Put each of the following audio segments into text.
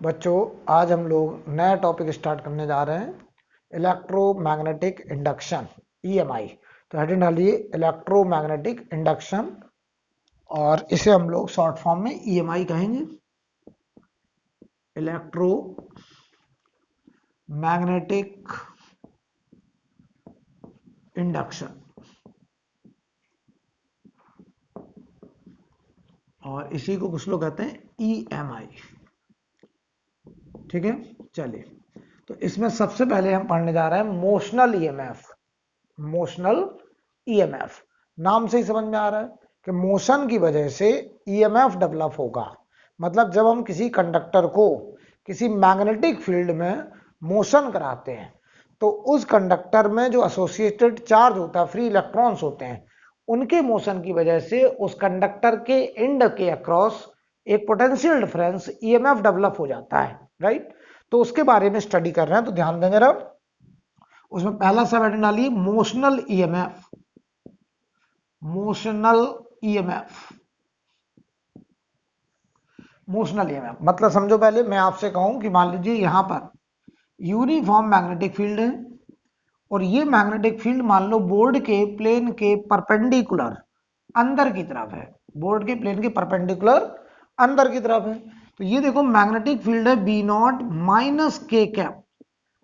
बच्चों, आज हम लोग नया टॉपिक स्टार्ट करने जा रहे हैं, इलेक्ट्रोमैग्नेटिक इंडक्शन ईएमआई। तो हेडिंग डालिए इलेक्ट्रोमैग्नेटिक इंडक्शन, और इसे हम लोग शॉर्ट फॉर्म में ईएमआई कहेंगे, इलेक्ट्रोमैग्नेटिक इंडक्शन। और इसी को कुछ लोग कहते हैं ईएमआई। ठीक है, चलिए। तो इसमें सबसे पहले हम पढ़ने जा रहे हैं मोशनल ईएमएफ। मोशनल ईएमएफ नाम से ही समझ में आ रहा है कि मोशन की वजह से ईएमएफ डेवलप होगा। मतलब जब हम किसी कंडक्टर को किसी मैग्नेटिक फील्ड में मोशन कराते हैं तो उस कंडक्टर में जो एसोसिएटेड चार्ज होता है, फ्री इलेक्ट्रॉन्स होते हैं, उनके मोशन की वजह से उस कंडक्टर के एंड के अक्रॉस एक पोटेंशियल डिफरेंस ईएमएफ डेवलप हो जाता है, राइट। तो उसके बारे में स्टडी कर रहे हैं, तो ध्यान दें जरा। उसमें पहला सब हेडिंग डालिए motional EMF. Motional EMF, motional EMF मतलब समझो। पहले मैं आपसे कहूं कि मान लीजिए यहां पर यूनिफॉर्म मैग्नेटिक फील्ड है, और ये मैग्नेटिक फील्ड मान लो बोर्ड के प्लेन के परपेंडिकुलर अंदर की तरफ है। बोर्ड के प्लेन के परपेंडिकुलर अंदर की तरफ है। तो ये देखो मैग्नेटिक फील्ड है बी नॉट माइनस के कैप।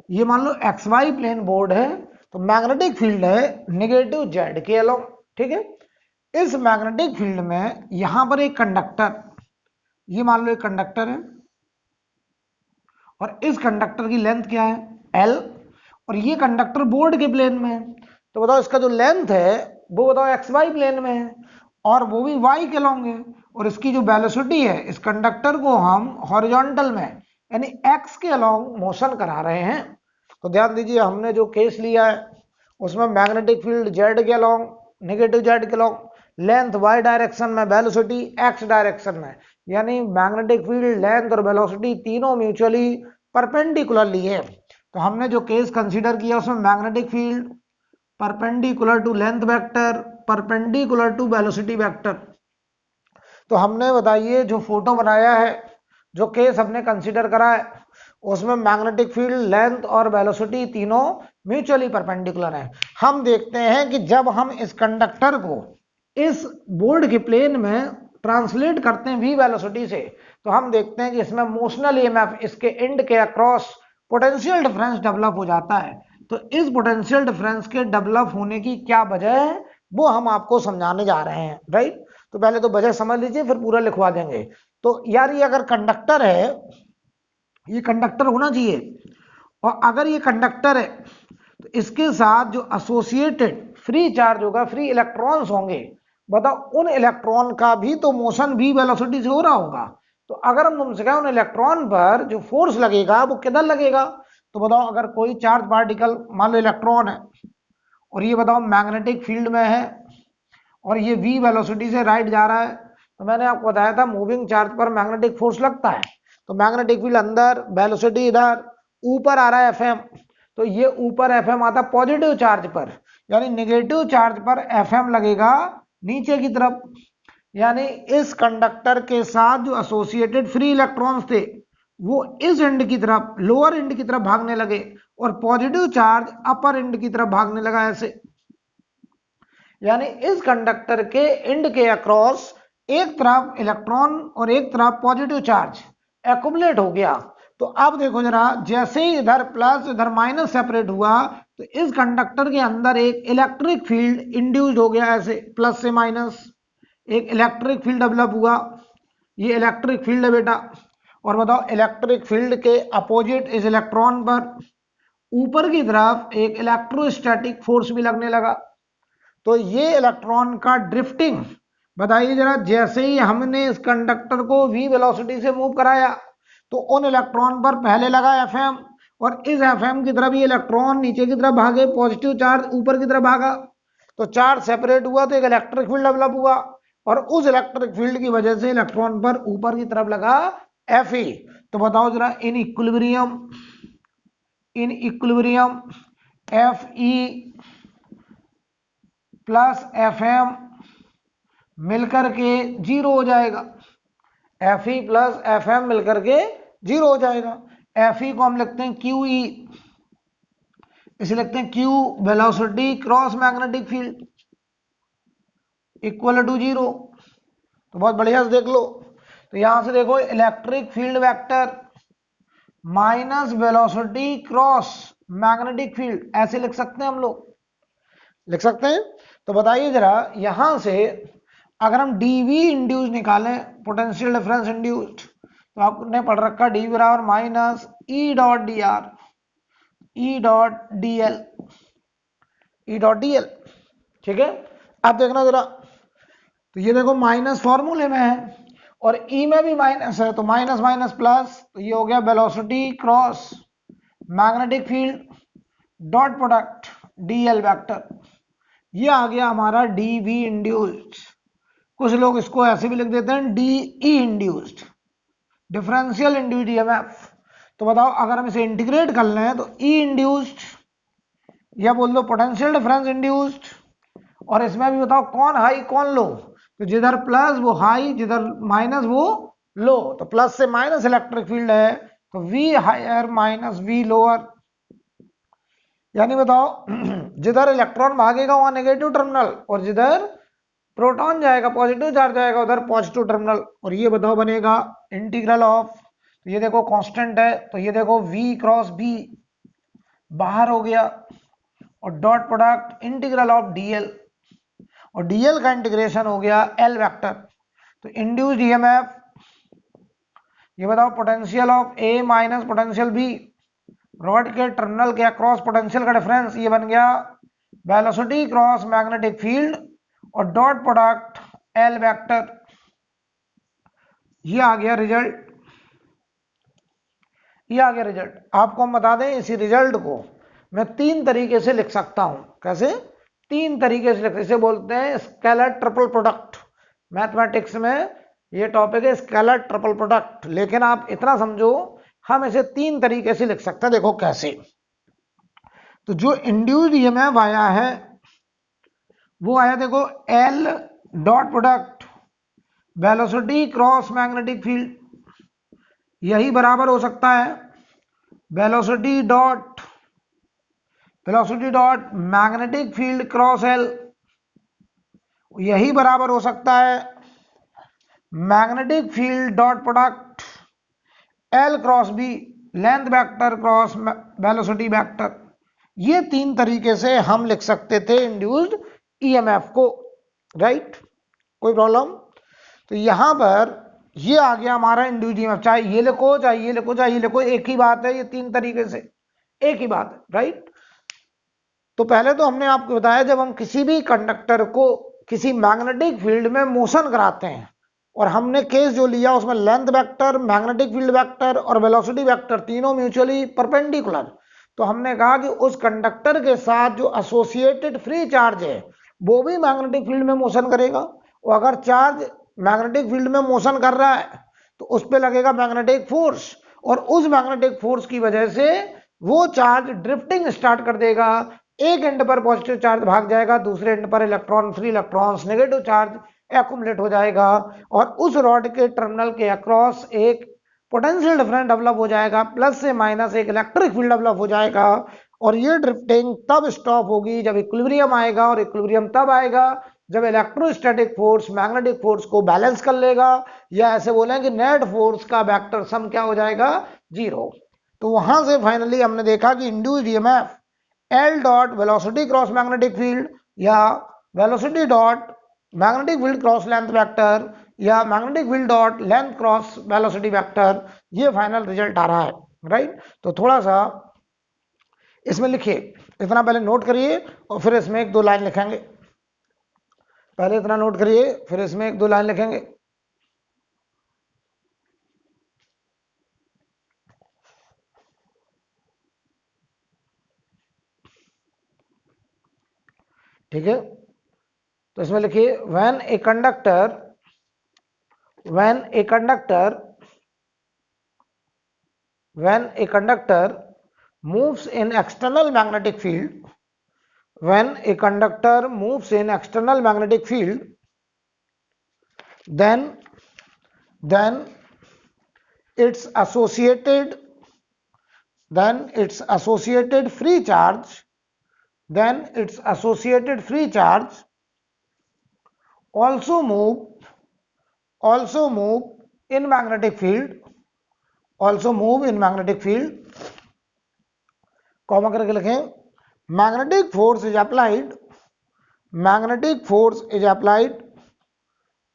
ये मान लो एक्स वाई प्लेन बोर्ड है, तो मैग्नेटिक फील्ड है नेगेटिव जेड के अलोंग। ठीक है, इस मैग्नेटिक फील्ड में यहां पर एक कंडक्टर, ये मान लो एक कंडक्टर है, और इस कंडक्टर की लेंथ क्या है एल, और ये कंडक्टर बोर्ड के प्लेन में है। तो बताओ इसका जो लेंथ है वो बताओ एक्स वाई प्लेन में है, और वो भी वाई के लॉन्ग है। और इसकी जो वेलोसिटी है, इस कंडक्टर को हम हॉरिजॉन्टल में यानी एक्स के अलोंग मोशन करा रहे हैं। तो ध्यान दीजिए, हमने जो केस लिया है उसमें मैग्नेटिक फील्ड जेड के अलोंग, नेगेटिव जेड के अलोंग, लेंथ वाई डायरेक्शन में, वेलोसिटी एक्स डायरेक्शन में। यानी मैग्नेटिक फील्ड, लेंथ और वेलोसिटी तीनों म्यूचुअली परपेंडिकुलरली है। तो हमने जो केस कंसीडर किया उसमें magnetic field perpendicular to length vector, perpendicular to velocity vector. तो हमने बताइए जो फोटो बनाया है, जो केस हमने कंसीडर करा है, उसमें मैग्नेटिक फील्ड, लेंथ और वेलोसिटी तीनों म्यूचुअली परपेंडिकुलर है। हम देखते हैं कि जब हम इस कंडक्टर को इस बोर्ड के प्लेन में ट्रांसलेट करते हैं वी वेलोसिटी से, तो हम देखते हैं कि इसमें मोशनल ईएमएफ इसके एंड के अक्रॉस पोटेंशियल डिफरेंस डेवलप हो जाता है। तो इस पोटेंशियल डिफरेंस के डेवलप होने की क्या वजह है वो हम आपको समझाने जा रहे हैं, राइट। तो पहले तो वजह समझ लीजिए, फिर पूरा लिखवा देंगे। तो यार ये अगर कंडक्टर है, ये कंडक्टर होना चाहिए, और अगर ये कंडक्टर है तो इसके साथ जो एसोसिएटेड फ्री चार्ज होगा, फ्री इलेक्ट्रॉन्स होंगे, बताओ उन इलेक्ट्रॉन का भी तो मोशन भी वेलोसिटी से हो रहा होगा। तो अगर हम तुमसे कहें उन इलेक्ट्रॉन पर जो फोर्स लगेगा वो किधर लगेगा, तो बताओ अगर कोई चार्ज पार्टिकल मान लो इलेक्ट्रॉन है, और ये बताओ मैग्नेटिक फील्ड में है, और ये v वेलोसिटी से राइट जा रहा है, तो मैंने आपको बताया था मूविंग चार्ज पर मैग्नेटिक फोर्स लगता है। तो मैग्नेटिक फील्ड अंदर, वेलोसिटी इधर, ऊपर आ रहा है एफएम। तो ये ऊपर एफएम आता है पॉजिटिव चार्ज पर, यानी नेगेटिव चार्ज पर एफएम लगेगा नीचे की तरफ। यानी इस कंडक्टर के साथ जो एसोसिएटेड फ्री इलेक्ट्रॉन्स थे वो इस एंड की तरफ, लोअर एंड की तरफ भागने लगे, और पॉजिटिव चार्ज अपर एंड की तरफ भागने लगा ऐसे। यानी इस कंडक्टर के एंड के अक्रॉस एक तरफ इलेक्ट्रॉन और एक तरफ पॉजिटिव चार्ज एक्युमुलेट हो गया। तो अब देखो जरा, जैसे ही इधर प्लस इधर माइनस सेपरेट हुआ, तो इस कंडक्टर के अंदर एक इलेक्ट्रिक फील्ड इंड्यूस्ड हो गया, ऐसे प्लस से माइनस एक इलेक्ट्रिक फील्ड डेवलप हुआ। ये इलेक्ट्रिक फील्ड है बेटा। और बताओ इलेक्ट्रिक फील्ड के अपोजिट इस इलेक्ट्रॉन पर ऊपर की तरफ एक इलेक्ट्रोस्टैटिक फोर्स भी लगने लगा। तो ये इलेक्ट्रॉन का ड्रिफ्टिंग बताइए जरा, जैसे ही हमने इस कंडक्टर को v वेलोसिटी से मूव कराया तो उन इलेक्ट्रॉन पर पहले लगा एफएम, और इस एफएम की तरफ ये इलेक्ट्रॉन नीचे की तरफ भागे, पॉजिटिव चार्ज ऊपर की तरफ भागा। तो चार्ज सेपरेट हुआ तो एक इलेक्ट्रिक फील्ड डेवलप हुआ, और उस इलेक्ट्रिक फील्ड की वजह से इलेक्ट्रॉन पर ऊपर की तरफ लगा Fe। तो बताओ जरा, in equilibrium Fe plus Fm मिलकर के जीरो हो जाएगा। Fe प्लस Fm मिलकर के जीरो हो जाएगा। एफ ई को हम लिखते हैं क्यू ई, इसे लिखते हैं Q velocity cross magnetic field equal to zero. तो बहुत बढ़िया से देख लो, तो यहां से देखो electric field vector minus velocity cross magnetic field, ऐसे लिख सकते हैं हम लोग, लिख सकते हैं। तो बताइए जरा, यहां से अगर हम डीवी इंड्यूस निकालें, पोटेंशियल डिफरेंस इंड्यूस्ड, तो आपने पढ़ रखा डी बराबर minus E dot D R, E dot D L, E dot D L. ठीक है, अब देखना जरा, तो ये देखो माइनस फॉर्मूले में है और ई में भी माइनस है, तो माइनस माइनस प्लस, तो ये हो गया velocity cross magnetic field dot product DL vector, ये आ गया हमारा डीवी इंड्यूस्ड। कुछ लोग इसको ऐसे भी लिख देते हैं D E induced, differential induced EMF. तो बताओ अगर हम इसे इंटीग्रेट कर लें तो ई इंड्यूस्ड या बोल दो पोटेंशियल डिफरेंस इंड्यूस्ड, और इसमें भी बताओ कौन हाई कौन लो, तो जिधर प्लस वो हाई, जिधर माइनस वो लो, तो प्लस से माइनस इलेक्ट्रिक फील्ड है, तो V higher minus V lower, यानी बताओ जिधर इलेक्ट्रॉन भागेगा वहां नेगेटिव टर्मिनल, और जिधर प्रोटॉन जाएगा पॉजिटिव चार्ज जाएगा उधर पॉजिटिव टर्मिनल। और ये बताओ बनेगा इंटीग्रल ऑफ, तो ये देखो कांस्टेंट है, तो ये देखो v क्रॉस b बाहर हो गया, और dot product integral of dl, और dl का इंटीग्रेशन हो गया l वेक्टर। तो इंड्यूस्ड ईएमएफ, ये बताओ potential of a minus potential b, rod के टर्मिनल के अक्रॉस पोटेंशियल का डिफरेंस, ये बन गया वेलोसिटी क्रॉस मैग्नेटिक फील्ड और डॉट प्रोडक्ट एल वेक्टर, ये आ गया रिजल्ट, ये आ गया रिजल्ट। आपको हम बता दें इसी रिजल्ट को मैं तीन तरीके से लिख सकता हूं। कैसे? तीन तरीके से लिख, इसे बोलते हैं स्केलर ट्रिपल प्रोडक्ट। मैथमेटिक्स में ये टॉपिक है स्केलर ट्रिपल प्रोडक्ट, लेकिन आप इतना समझो हम इसे तीन तरीके से लिख सकते हैं। देखो कैसे, तो जो इंड्यूस्ड ईएमएफ आया है वो आया देखो L dot product velocity cross magnetic field, यही बराबर हो सकता है velocity dot magnetic field cross L, यही बराबर हो सकता है magnetic field dot product L cross B length vector cross velocity vector. ये तीन तरीके से हम लिख सकते थे इंड्यूस्ड ईएमएफ को, राइट? कोई प्रॉब्लम? तो यहां पर ये आ गया हमारा इंड्यूस्ड ईएमएफ, चाहे ये लिखो चाहे ये लिखो चाहे ये लिखो, एक ही बात है, ये तीन तरीके से एक ही बात है, राइट? तो पहले तो हमने आपको बताया जब हम किसी भी कंडक्टर को किसी मैग्नेटिक फील्ड में मोशन कराते हैं, और हमने केस जो लिया उसमें length vector, magnetic field vector और वेलोसिटी वेक्टर तीनों म्यूचुअली परपेंडिकुलर, तो हमने कहा कि उस कंडक्टर के साथ जो एसोसिएटेड फ्री चार्ज है वो भी मैग्नेटिक फील्ड में मोशन करेगा, और अगर चार्ज मैग्नेटिक फील्ड में मोशन कर रहा है तो उस पर लगेगा मैग्नेटिक फोर्स, और उस मैग्नेटिक फोर्स की वजह से वो चार्ज ड्रिफ्टिंग स्टार्ट कर देगा। एक एंड पर पॉजिटिव चार्ज भाग जाएगा, दूसरे एंड पर electron free electrons negative charge accumulate हो जाएगा, और उस रॉड के टर्मिनल के अक्रॉस एक पोटेंशियल डिफरेंस डेवलप हो जाएगा, प्लस से माइनस एक इलेक्ट्रिक फील्ड डेवलप हो जाएगा। और ये ड्रिफ्टिंग तब स्टॉप होगी जब इक्विलिब्रियम आएगा, और इक्विलिब्रियम तब आएगा जब इलेक्ट्रोस्टैटिक फोर्स मैग्नेटिक फोर्स को बैलेंस कर लेगा, या ऐसे बोलें कि नेट फोर्स का वेक्टर सम क्या हो जाएगा? जीरो। तो वहां से फाइनली हमने देखा कि induced EMF L dot velocity cross magnetic field या velocity dot magnetic field cross length vector या magnetic field dot length cross velocity vector, ये फाइनल रिजल्ट आ रहा है, राइट? तो थोड़ा सा इसमें लिखिए, इतना पहले नोट करिए और फिर इसमें एक दो लाइन लिखेंगे। पहले इतना नोट करिए फिर इसमें एक दो लाइन लिखेंगे। ठीक है, तो इसमें लिखिए when a conductor moves in external magnetic field, when a conductor moves in external magnetic field, then its associated free charge, also move in magnetic field, comma करके लिखें, magnetic force is applied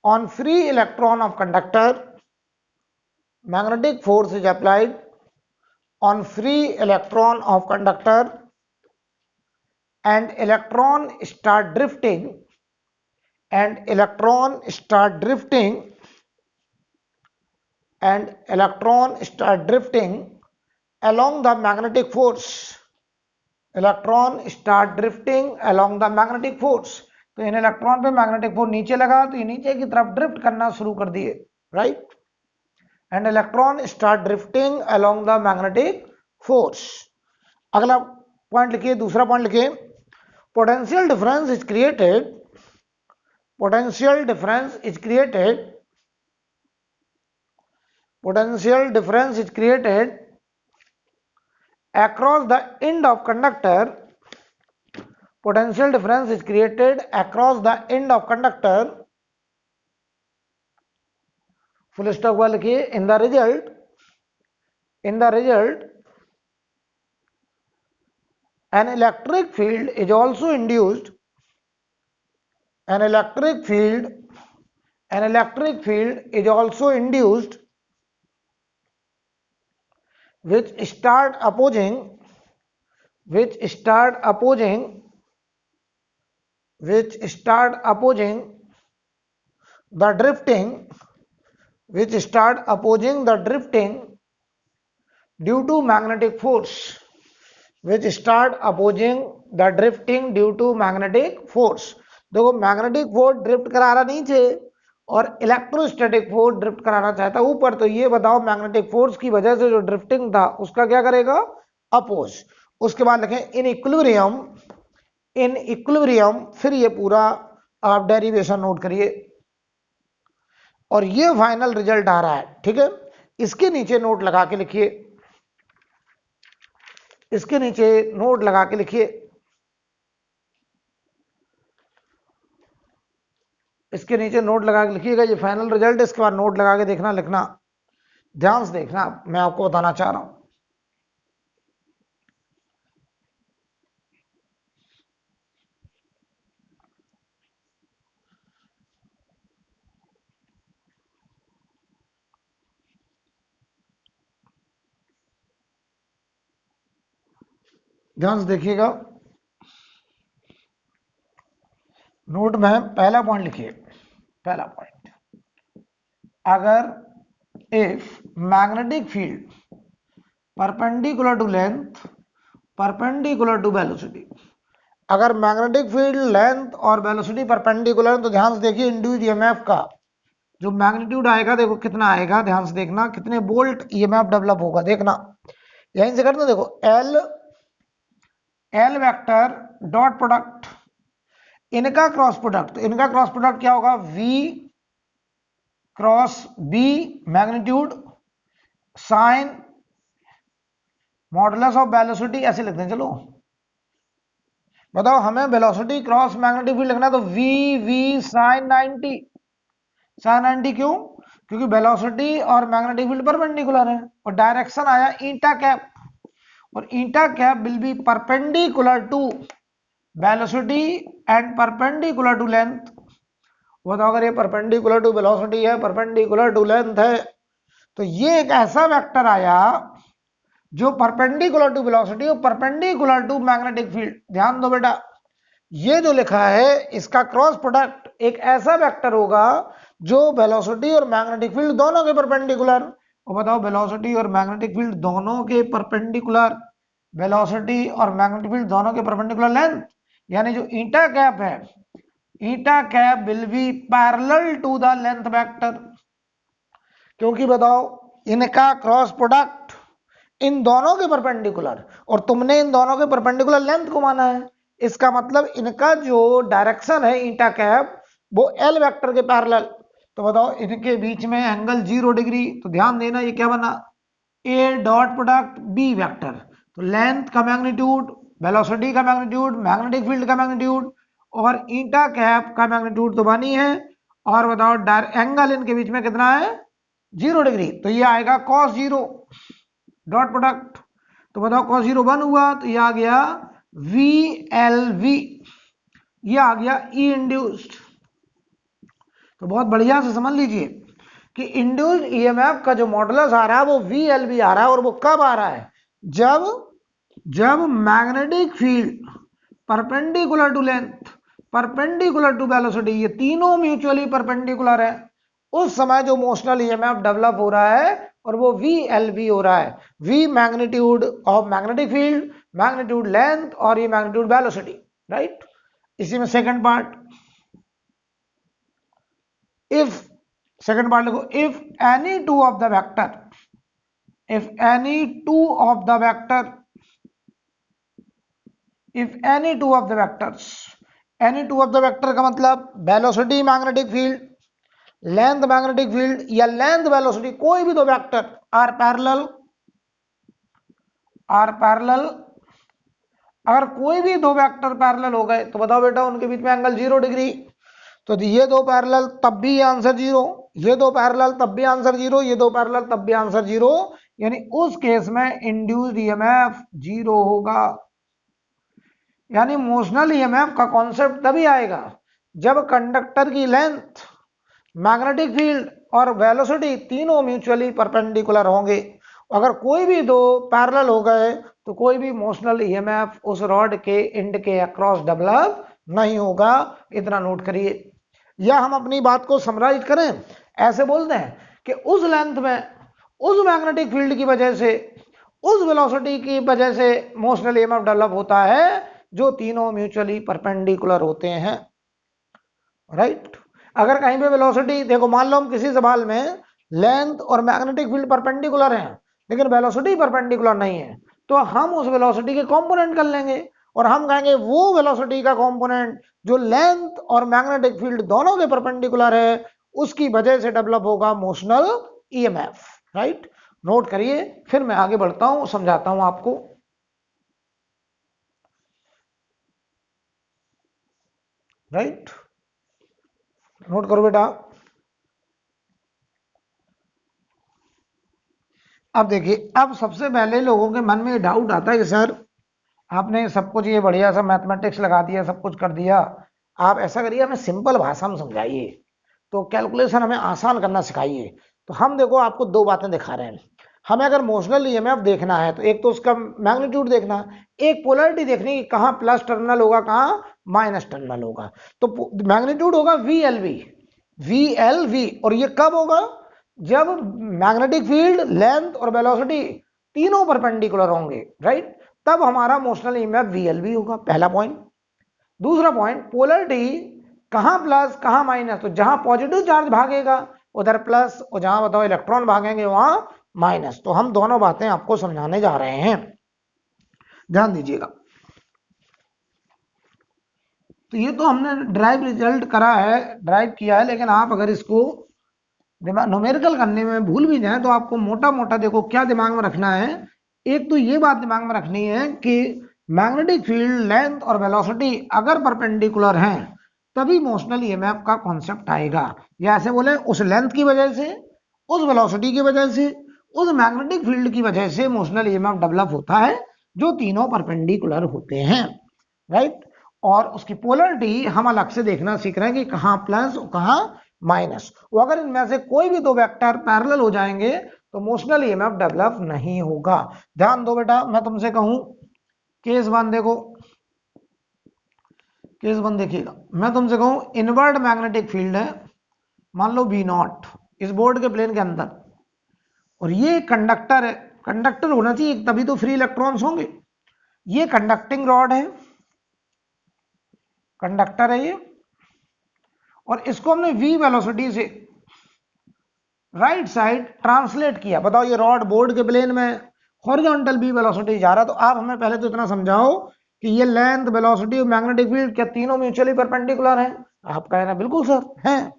on free electron of conductor, magnetic force is applied on free electron of conductor, and electron start drifting along the magnetic force. तो इन electron पे magnetic force नीचे लगा तो ये नीचे की तरफ ड्रिफ्ट करना शुरू कर दिए, right, and electron start drifting along the magnetic force. अगला पॉइंट लिखिए, दूसरा पॉइंट लिखिए, potential difference is created across the end of conductor, full stop वाले लिखिए, in the result an electric field is also induced, which start opposing the drifting due to magnetic force, देखो magnetic force drift करा रहा नीचे और electrostatic force drift कराना चाहता है ऊपर, तो ये बताओ मैग्नेटिक फोर्स की वजह से जो ड्रिफ्टिंग था उसका क्या करेगा, अपोज। उसके बाद लिखें इन इक्विलिब्रियम, फिर ये पूरा आप डेरिवेशन नोट करिए और ये फाइनल रिजल्ट आ रहा है, ठीक है। इसके नीचे नोट लगा के लिखिए, लिखिएगा ये फाइनल रिजल्ट। इसके बाद नोट लगा के देखना, लिखना, ध्यान से देखना, मैं आपको बताना चाह रहा हूं। ध्यान से देखिएगा, नोट में पहला पॉइंट लिखिए, अगर if magnetic field perpendicular to length, velocity, अगर मैग्नेटिक फील्ड लेंथ और वेलोसिटी परपेंडिकुलर, तो ध्यान से देखिए इंड्यूस्ड ईएमएफ का जो मैग्नीट्यूड आएगा, देखो कितना आएगा, ध्यान से देखना, कितने वोल्ट ईएमएफ डेवलप होगा, देखना, यहीं से करना, देखो एल वेक्टर डॉट प्रोडक्ट, इनका क्रॉस प्रोडक्ट क्या होगा, V cross B magnitude sine modulus of velocity, ऐसे लिखते हैं। चलो बताओ, हमें वेलोसिटी क्रॉस मैग्नेटिक फील्ड लिखना है, तो वी साइन 90 क्यों, क्योंकि वेलोसिटी और मैग्नेटिक फील्ड परपेंडिकुलर है और डायरेक्शन आया ईटा कैप, और eta cap will be perpendicular to velocity and perpendicular to length. बताओ, अगर ये परपेंडिकुलर टू वेलोसिटी है, परपेंडिकुलर टू लेंथ है, तो ये एक ऐसा वेक्टर आया जो परपेंडिकुलर टू वेलोसिटी और परपेंडिकुलर टू मैग्नेटिक फील्ड। ध्यान दो बेटा, ये जो लिखा है इसका क्रॉस प्रोडक्ट एक ऐसा वेक्टर होगा जो वेलोसिटी और मैग्नेटिक फील्ड दोनों के परपेंडिकुलर। और बताओ, वेलोसिटी और मैग्नेटिक फील्ड दोनों के परपेंडिकुलर, वेलोसिटी और मैग्नेटिक फील्ड दोनों के परपेंडिकुलर लेंथ, यानी जो ईटा कैप है, eta cap will be parallel to the length vector, क्योंकि बताओ इनका क्रॉस प्रोडक्ट इन दोनों के परपेंडिकुलर और तुमने इन दोनों के परपेंडिकुलर लेंथ को माना है, इसका मतलब इनका जो डायरेक्शन है ईटा कैप वो एल वेक्टर के पैरेलल। तो बताओ इनके बीच में एंगल 0 डिग्री, तो ध्यान देना ये क्या बना, A dot product B vector, तो लेंथ का मैग्नीट्यूड, वेलोसिटी का मैग्नीट्यूड, मैग्नेटिक फील्ड का मैग्नीट्यूड और ईटा कैप का मैग्नीट्यूड तो बनी है, और बताओ एंगल इनके बीच में कितना है, 0 डिग्री, तो ये आएगा cos 0 डॉट प्रोडक्ट, तो बताओ cos 0 1 हुआ, तो ये आ गया VLV, ये आ गया ई इंड्यूस्ड। तो बहुत बढ़िया से समझ लीजिए कि इंड्यूस्ड ईएमएफ का जो मॉडुलस आ रहा है वो VLV आ रहा है, और वो कब आ रहा है, जब magnetic field perpendicular to length, perpendicular to velocity, ये तीनों म्यूचुअली परपेंडिकुलर है, उस समय जो मोशनल ईएमएफ डेवलप हो रहा है और वो VLV हो रहा है, V magnitude of magnetic field, magnitude length और ये मैग्नीट्यूड वेलोसिटी, राइट। इसी में second part, if second part लिखो, if any two of the vector का मतलब velocity magnetic field, length magnetic field या लेंथ वेलोसिटी, कोई भी दो वेक्टर आर पैरेलल, अगर कोई भी दो वेक्टर पैरेलल हो गए तो बताओ बेटा उनके बीच में एंगल 0 डिग्री, तो ये दो पैरेलल तब भी आंसर 0, ये दो पैरेलल तब भी आंसर 0, ये दो पैरेलल तब भी आंसर 0, यानी उस केस में इंड्यूस्ड ईएमएफ 0 होगा। यानी मोशनल ईएमएफ का कॉन्सेप्ट तभी आएगा जब कंडक्टर की लेंथ, मैग्नेटिक फील्ड और वेलोसिटी तीनों म्यूचुअली परपेंडिकुलर होंगे। अगर कोई भी दो पैरेलल हो गए तो कोई भी मोशनल ईएमएफ उस रॉड के एंड के अक्रॉस डेवलप नहीं होगा, इतना नोट करिए। या हम अपनी बात को समराइज करें, ऐसे बोलते हैं कि उस लेंथ में, उस मैग्नेटिक फील्ड की वजह से, उस वेलोसिटी की वजह से मोशनल ईएमएफ डेवलप होता है जो तीनों म्यूचुअली परपेंडिकुलर होते हैं, राइट। अगर कहीं पे वेलोसिटी, देखो मान लो हम किसी सवाल में लेंथ और मैग्नेटिक फील्ड परपेंडिकुलर हैं लेकिन वेलोसिटी परपेंडिकुलर नहीं है, तो हम उस वेलोसिटी के कंपोनेंट कर लेंगे और हम कहेंगे वो वेलोसिटी का कंपोनेंट जो लेंथ और मैग्नेटिक फील्ड दोनों के परपेंडिकुलर है, उसकी वजह से डेवलप होगा मोशनल ईएमएफ, राइट। नोट करिए, फिर मैं आगे बढ़ता हूं, समझाता हूं आपको, राइट। नोट करो बेटा। अब देखिए, अब सबसे पहले लोगों के मन में डाउट आता है कि सर आपने सब कुछ ये बढ़िया सा मैथमेटिक्स लगा दिया, सब कुछ कर दिया, आप ऐसा करिए हमें सिंपल भाषा में समझाइए, तो कैलकुलेशन हमें आसान करना सिखाइए। तो हम देखो आपको दो बातें दिखा रहे हैं। हमें अगर मोशनल ईएमएफ देखना है तो एक तो उसका मैग्नीट्यूड देखना, एक पोलैरिटी देखनी कि कहाँ प्लस टर्मिनल होगा, कहाँ माइनस टर्मिनल होगा। तो मैग्नीट्यूड होगा VLV, और ये कब होगा, जब मैग्नेटिक फील्ड, लेंथ और वेलोसिटी तीनों परपेंडिकुलर होंगे, राइट, तब हमारा मोशनल ईएमएफ VLV होगा, पहला पॉइंट। दूसरा पॉइंट, पोलैरिटी कहां प्लस कहां माइनस, तो जहां पॉजिटिव चार्ज भागेगा उधर प्लस और जहां बताओ इलेक्ट्रॉन भागेंगे वहां माइनस। तो हम दोनों बातें आपको समझाने जा रहे हैं, ध्यान दीजिएगा। तो ये तो हमने ड्राइव रिजल्ट करा है, ड्राइव किया है, लेकिन आप अगर इसको न्यूमेरिकल करने में भूल भी जाए तो आपको मोटा मोटा देखो क्या दिमाग में रखना है। एक तो ये बात दिमाग में रखनी है कि मैग्नेटिक फील्ड, लेंथ और वेलोसिटी अगर परपेंडिकुलर हैं तभी मोशनल ईएमएफ का कॉन्सेप्ट आएगा। या ऐसे बोले, उस लेंथ की वजह से, उस वेलोसिटी की वजह से, उस मैग्नेटिक फील्ड की वजह से मोशनल ईएमएफ डेवलप होता है जो तीनों परपेंडिकुलर होते हैं, राइट। और उसकी पोलैरिटी हम अलग से देखना सीख रहे हैं कि कहाँ प्लस और कहाँ माइनस। वो अगर इनमें से कोई भी दो वेक्टर पैरेलल हो जाएंगे तो मोशनल ईएमएफ डेवलप नहीं होगा। ध्यान दो बेटा, मैं तुमसे कहूं केस वन देखो, केस वन देखिएगा, मैं तुमसे कहूं इनवर्ड मैग्नेटिक फील्ड है, मान लो V0 इस बोर्ड के प्लेन के अंदर, और ये कंडक्टर है, कंडक्टर होना चाहिए तभी तो फ्री इलेक्ट्रॉन्स होंगे। ये कंडक्टिंग रॉड है, कंडक्टर है ये, और इसको हमने V वेलोसिटी से राइट साइड ट्रांसलेट किया। बताओ ये रॉड बोर्ड के प्लेन में हॉरिजॉन्टल V वेलोसिटी जा रहा, तो आप हमें पहले तो इतना समझाओ कि ये लेंथ, वेलोसिटी और मैग्नेटिक फील्ड क्या तीनों म्यूचुअली परपेंडिकुलर हैं? आप कह रहे हैं बिल्कुल सर हैं।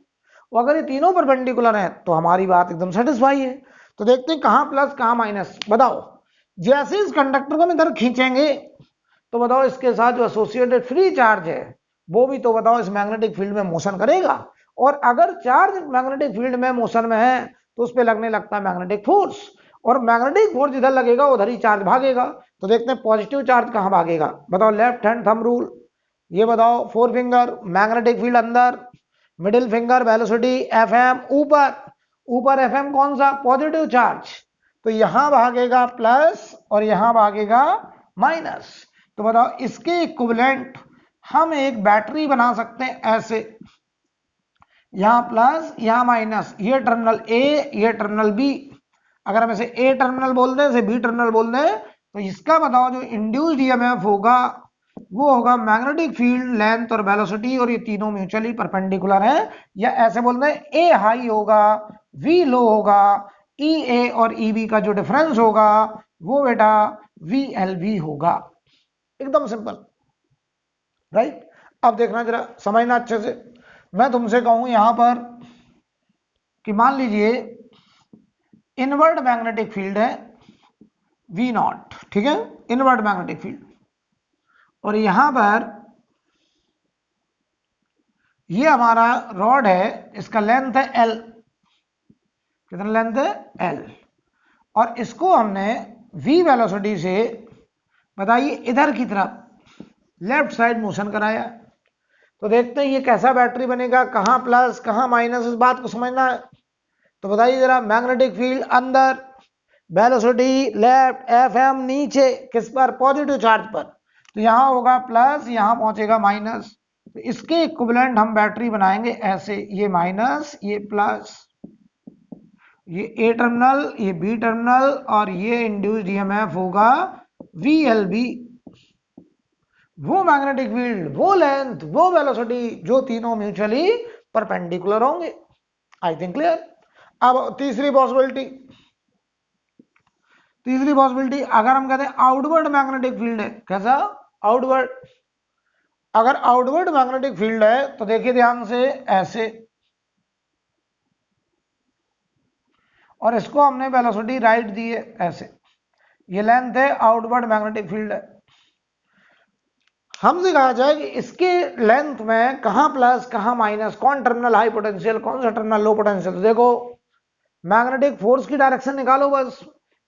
और अगर ये तीनों परपेंडिकुलर हैं तो हमारी बात एकदम सेटिस्फाई है। तो देखते हैं कहाँ प्लस कहाँ माइनस। बताओ, जैसे इस कंडक्टर को हम इधर खींचेंगे तो बताओ इसके साथ जो एसोसिएटेड फ्री चार्ज है वो भी तो बताओ इस मैग्नेटिक फील्ड में मोशन करेगा, और अगर चार्ज मैग्नेटिक फील्ड में मोशन में है तो उस पर लगने लगता है मैग्नेटिक फोर्स, और मैग्नेटिक फोर्स जिधर लगेगा उधर ही चार्ज भागेगा। तो देखते हैं पॉजिटिव चार्ज कहाँ भागेगा। बताओ, लेफ्ट हैंड थंब रूल, ये बताओ, फोर फिंगर मैग्नेटिक फील्ड अंदर, मिडिल फिंगर वेलोसिटी एफएम ऊपर, ऊपर एफएम कौन सा, पॉजिटिव चार्ज, तो यहां भागेगा प्लस और यहां भागेगा माइनस। तो बताओ इसके इक्विवेलेंट हम एक बैटरी बना सकते हैं ऐसे, यहां प्लस यहां माइनस, ये टर्मिनल ए ये टर्मिनल बी, अगर हम इसे ए टर्मिनल बोल दें इसे बी टर्मिनल बोल दें तो इसका बताओ जो इंड्यूस्ड ईएमएफ होगा वो होगा मैग्नेटिक फील्ड लेंथ और वेलोसिटी, और ये तीनों म्यूचुअली परपेंडिकुलर हैं, या ऐसे बोल दें ए हाई होगा वी लो होगा, ई ए और ई बी का जो डिफरेंस होगा वो बेटा वी एल बी होगा। एकदम सिंपल, राइट। अब देखना जरा, समझना अच्छे से। मैं तुमसे कहूं यहां पर कि मान लीजिए इनवर्ड मैग्नेटिक फील्ड है वी नॉट, ठीक है, इनवर्ड मैग्नेटिक फील्ड, और यहां पर ये हमारा रॉड है, इसका लेंथ है एल, कितना लेंथ है एल, और इसको हमने v वेलोसिटी से बताइए इधर की तरफ लेफ्ट साइड मोशन कराया। तो देखते हैं ये कैसा बैटरी बनेगा, कहां प्लस कहां माइनस, इस बात को समझना है। तो बताइए जरा, मैग्नेटिक फील्ड अंदर, वेलोसिटी लेफ्ट एफ एम नीचे, किस पर, पॉजिटिव चार्ज पर, तो यहां होगा प्लस यहां पहुंचेगा माइनस। तो इसके इक्विवेलेंट हम बैटरी बनाएंगे ऐसे, ये माइनस ये प्लस, ये ए टर्मिनल ये बी टर्मिनल, और ये इंड्यूस्ड ईएमएफ होगा वी एल बी, वो मैग्नेटिक फील्ड वो लेंथ वो वेलोसिटी जो तीनों म्यूचुअली परपेंडिकुलर होंगे। आई थिंक क्लियर। अब तीसरी पॉसिबिलिटी, अगर हम कहते हैं आउटवर्ड मैग्नेटिक फील्ड है, कैसा, आउटवर्ड, अगर आउटवर्ड मैग्नेटिक फील्ड है तो देखिए ध्यान से ऐसे, और इसको हमने वेलोसिटी राइट दी है ऐसे, ये लेंथ है, आउटवर्ड मैग्नेटिक फील्ड है। हमसे कहा जाए कि इसके लेंथ में कहां प्लस कहां माइनस, कौन टर्मिनल हाई पोटेंशियल कौन सा टर्मिनल लो पोटेंशियल। तो देखो मैग्नेटिक फोर्स की डायरेक्शन निकालो बस,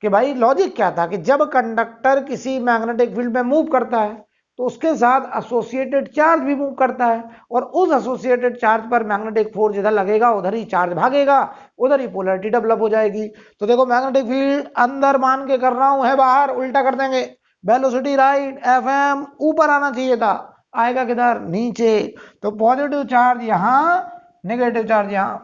कि भाई लॉजिक क्या था कि जब कंडक्टर किसी मैग्नेटिक फील्ड में मूव करता है तो उसके साथ एसोसिएटेड चार्ज भी मूव करता है, और उस एसोसिएटेड चार्ज पर मैग्नेटिक फोर्स जिधर लगेगा उधर ही चार्ज भागेगा, उधर ही पोलैरिटी डेवलप हो जाएगी। तो देखो मैग्नेटिक फील्ड अंदर मान के कर रहा हूं, है बाहर, उल्टा कर देंगे, वेलोसिटी राइट एफ एम ऊपर आना चाहिए था, आएगा किधर, नीचे। तो पॉजिटिव चार्ज यहां, नेगेटिव चार्ज यहां।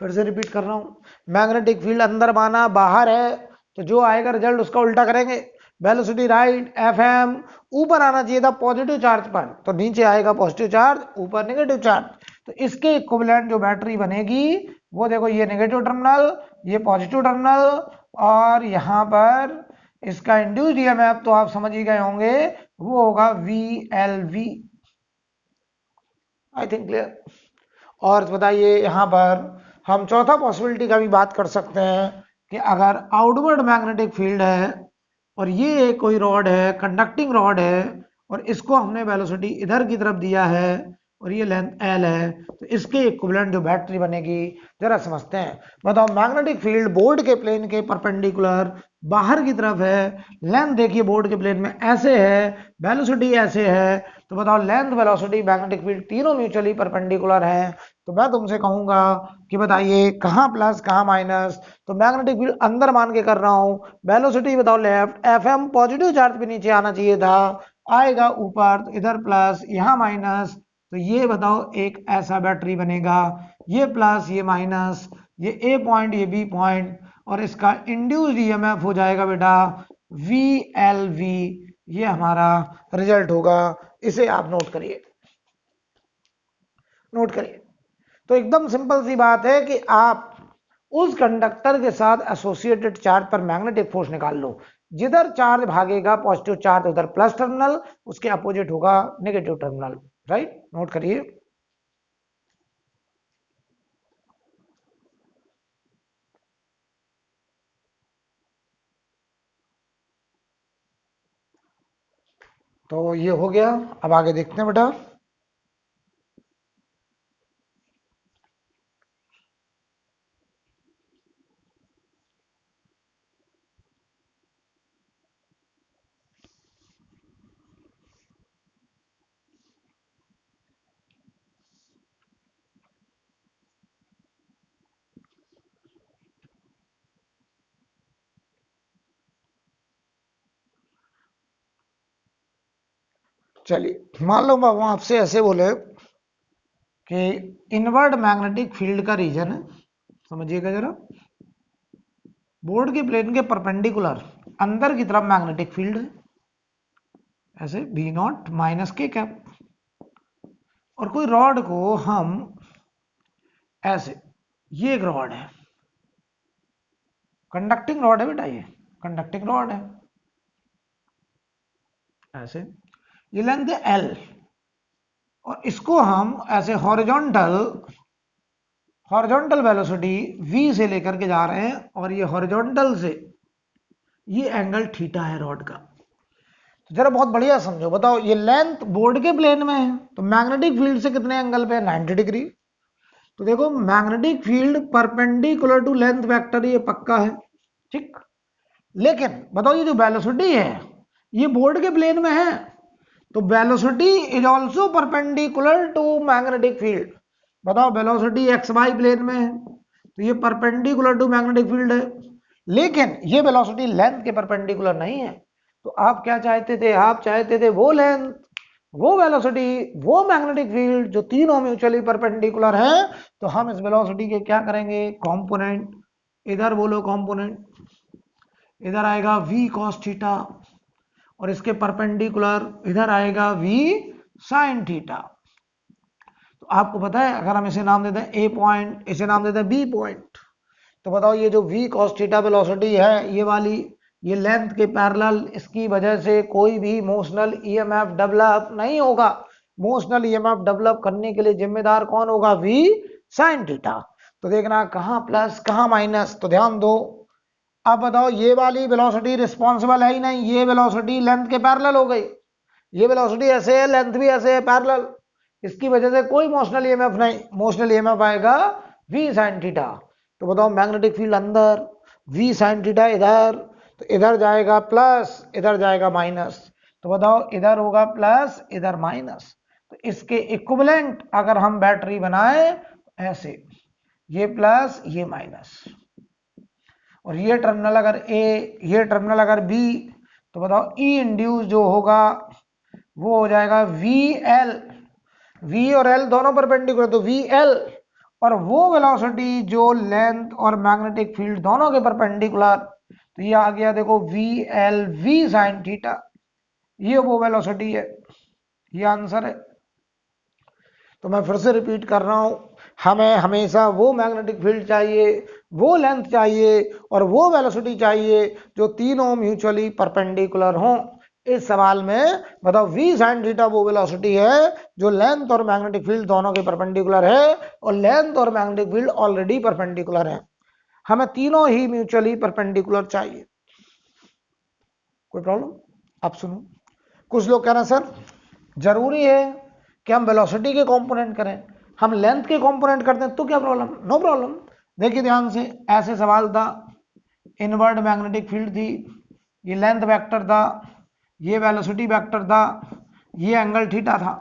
फिर से रिपीट कर रहा हूं, मैग्नेटिक फील्ड अंदर माना बाहर है तो जो आएगा रिजल्ट उसका उल्टा करेंगे, वेलोसिटी राइट एफ एम ऊपर आना चाहिए था पॉजिटिव चार्ज पर, तो नीचे आएगा पॉजिटिव चार्ज, ऊपर नेगेटिव चार्ज। तो इसके इक्विवेलेंट जो बैटरी बनेगी वो देखो, ये नेगेटिव टर्मिनल ये पॉजिटिव टर्मिनल, और यहां पर इसका इंड्यूस्ड ईएमएफ तो आप समझ ही गए होंगे, वो होगा वी एल वी। आई थिंक क्लियर। और बताइए यहां पर हम चौथा पॉसिबिलिटी का भी बात कर सकते हैं कि अगर आउटवर्ड मैग्नेटिक फील्ड है और ये कोई रॉड है, कंडक्टिंग रॉड है, और इसको हमने वेलोसिटी इधर की तरफ दिया है और ये लेंथ एल है, तो इसके इक्विवेलेंट जो बैटरी बनेगी जरा समझते हैं। बताओ मैग्नेटिक फील्ड बोर्ड के प्लेन के परपेंडिकुलर बाहर की तरफ है, लेंथ देखिए बोर्ड के प्लेन में ऐसे है, वेलोसिटी ऐसे है, तो बताओ लेंथ वेलोसिटी मैग्नेटिक फील्ड तीनों म्यूचुअली परपेंडिकुलर हैं। तो मैं तुमसे कहूंगा कि बताइए कहां प्लस कहां माइनस। तो मैग्नेटिक फील्ड अंदर मान के कर रहा हूं, वेलोसिटी बताओ left, F M positive charge पे नीचे आना चाहिए था, आएगा ऊपर, तो इधर प्लस यहां माइनस, तो ये बताओ एक ऐसा बैटरी बनेगा, ये प्लस ये माइनस, ये ए पॉइंट ये बी पॉइंट, और इसका इंड्यूस्ड ईएमएफ हो जाएगा बेटा वी एल वी, ये हमारा रिजल्ट होगा। इसे आप नोट करिए, नोट करिए। तो एकदम सिंपल सी बात है कि आप उस कंडक्टर के साथ एसोसिएटेड चार्ज पर मैग्नेटिक फोर्स निकाल लो, जिधर चार्ज भागेगा पॉजिटिव चार्ज उधर प्लस टर्मिनल, उसके अपोजिट होगा नेगेटिव टर्मिनल, राइट, नोट करिए। तो ये हो गया। अब आगे देखते हैं बेटा। चलिए, मान लो बाबू आपसे ऐसे बोले कि इनवर्ड मैग्नेटिक फील्ड का रीजन है, समझिएगा जरा, बोर्ड के प्लेन के परपेंडिकुलर अंदर की तरफ मैग्नेटिक फील्ड है, ऐसे बी नॉट माइनस के कैप, और कोई रॉड को हम ऐसे, ये एक रॉड है, कंडक्टिंग रॉड है बेटा, ये कंडक्टिंग रॉड है ऐसे, ये लेंथ है एल, और इसको हम ऐसे हॉरिजॉन्टल वेलोसिटी v से लेकर के जा रहे हैं, और ये हॉरिजॉन्टल से ये एंगल थीटा है रॉड का। तो जरा बहुत बढ़िया समझो, बताओ ये लेंथ बोर्ड के प्लेन में है, तो मैग्नेटिक फील्ड से कितने एंगल पे है, 90 डिग्री। तो देखो magnetic field perpendicular to length vector, ये पक्का है, ठीक। लेकिन बताओ ये जो वेलोसिटी है ये बोर्ड के प्लेन में है, तो velocity is also perpendicular to magnetic field. बताओ वेलोसिटी एक्स वाई प्लेन में है, तो ये परपेंडिकुलर टू मैग्नेटिक फील्ड है, लेकिन ये वेलोसिटी लेंथ के परपेंडिकुलर नहीं है। तो आप क्या चाहते थे, आप चाहते थे वो लेंथ, वो वेलोसिटी, वो मैग्नेटिक फील्ड जो तीनों म्यूचुअली परपेंडिकुलर है। तो हम इस वेलोसिटी के क्या करेंगे, कंपोनेंट, इधर बोलो कंपोनेंट, इधर आएगा v cos थीटा, और इसके परपेंडिकुलर इधर आएगा v sin थीटा। तो आपको पता है अगर हम इसे नाम देते हैं a पॉइंट, इसे नाम देते हैं b पॉइंट, तो बताओ ये जो v cos थीटा वेलोसिटी है ये वाली, ये लेंथ के पैरेलल, इसकी वजह से कोई भी मोशनल ईएमएफ डेवलप नहीं होगा। मोशनल ईएमएफ डेवलप करने के लिए जिम्मेदार कौन होगा, v sin थीटा। तो देखना कहां प्लस कहां माइनस, तो ध्यान दो। अब बताओ ये वाली वेलोसिटी रिस्पॉन्सिबल है ही नहीं, ये वेलोसिटी लेंथ के पैरेलल हो गई, ये वेलोसिटी ऐसे है, लेंथ भी ऐसे है पैरेलल, इसकी वजह से कोई मोशनल ईएमएफ नहीं, मोशनल ईएमएफ आएगा v sin थीटा। तो बताओ मैग्नेटिक फील्ड अंदर, v sin थीटा इधर, तो इधर जाएगा प्लस, इधर जाएगा माइनस, तो बताओ इधर होगा प्लस, इधर माइनस। तो इसके इक्विवेलेंट अगर हम बैटरी बनाए ऐसे, ये प्लस ये माइनस, और ये टर्मिनल अगर A, ये टर्मिनल अगर B, तो बताओ E इंड्यूस जो होगा वो हो जाएगा VL, V और L दोनों परपेंडिकुलर, तो VL, और वो वेलोसिटी जो लेंथ और मैग्नेटिक फील्ड दोनों के परपेंडिकुलर, तो ये आ गया देखो VL V sin थीटा, ये वो वेलोसिटी है, ये आंसर है। तो मैं फिर से रिपीट कर रहा हूं, हमें हमेशा वो मैग्नेटिक फील्ड चाहिए, वो लेंथ चाहिए, और वो वेलोसिटी चाहिए जो तीनों म्यूचुअली परपेंडिकुलर हों। इस सवाल में बताओ v sin थीटा वो वेलोसिटी है जो लेंथ और मैग्नेटिक फील्ड दोनों के परपेंडिकुलर है, और लेंथ और मैग्नेटिक फील्ड ऑलरेडी परपेंडिकुलर है, हमें तीनों ही म्यूचुअली परपेंडिकुलर चाहिए। कोई प्रॉब्लम? आप सुनो, कुछ लोग कह रहे हैं सर जरूरी है कि हम वेलोसिटी के कंपोनेंट करें, हम लेंथ के कंपोनेंट करते हैं तो क्या प्रॉब्लम? No problem. देखिए ध्यान से, ऐसे सवाल था, इनवर्ड मैग्नेटिक फील्ड थी, ये लेंथ वेक्टर था, ये वेलोसिटी वेक्टर था, ये एंगल थीटा था।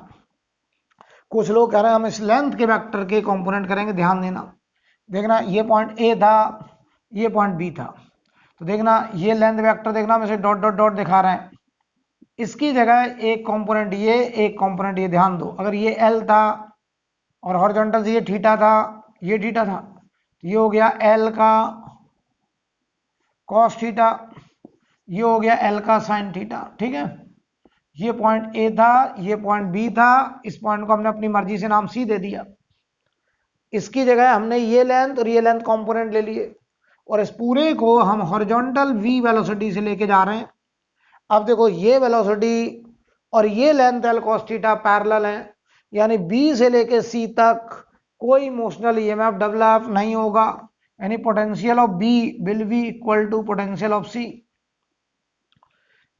कुछ लोग कह रहे हैं हम इस लेंथ के वेक्टर के कंपोनेंट करेंगे, ध्यान देना, देखना ये पॉइंट ए था, ये पॉइंट बी था, तो देखना ये लेंथ वेक्टर, देखना हम इसे डॉट डॉट डॉट दिखा रहे हैं, इसकी जगह एक कंपोनेंट ये, एक कंपोनेंट ये, ध्यान दो, अगर ये एल था और हॉरिजॉन्टल से ये थीटा था, ये थीटा था, तो ये हो गया एल का कॉस थीटा, ये हो गया एल का साइन थीटा, ठीक है। ये पॉइंट ए था, ये पॉइंट बी था, इस पॉइंट को हमने अपनी मर्जी से नाम सी दे दिया, इसकी जगह हमने ये लेंथ और ये लेंथ कंपोनेंट ले लिए, और इस पूरे को हम हॉरिजॉन्टल v वेलोसिटी से लेके जा रहे हैं। अब देखो ये वेलोसिटी और ये length L cos theta parallel है, यानी B से लेके C तक कोई मोशनल ईएमएफ डेवलप नहीं होगा, यानी potential of B will be equal to potential of C।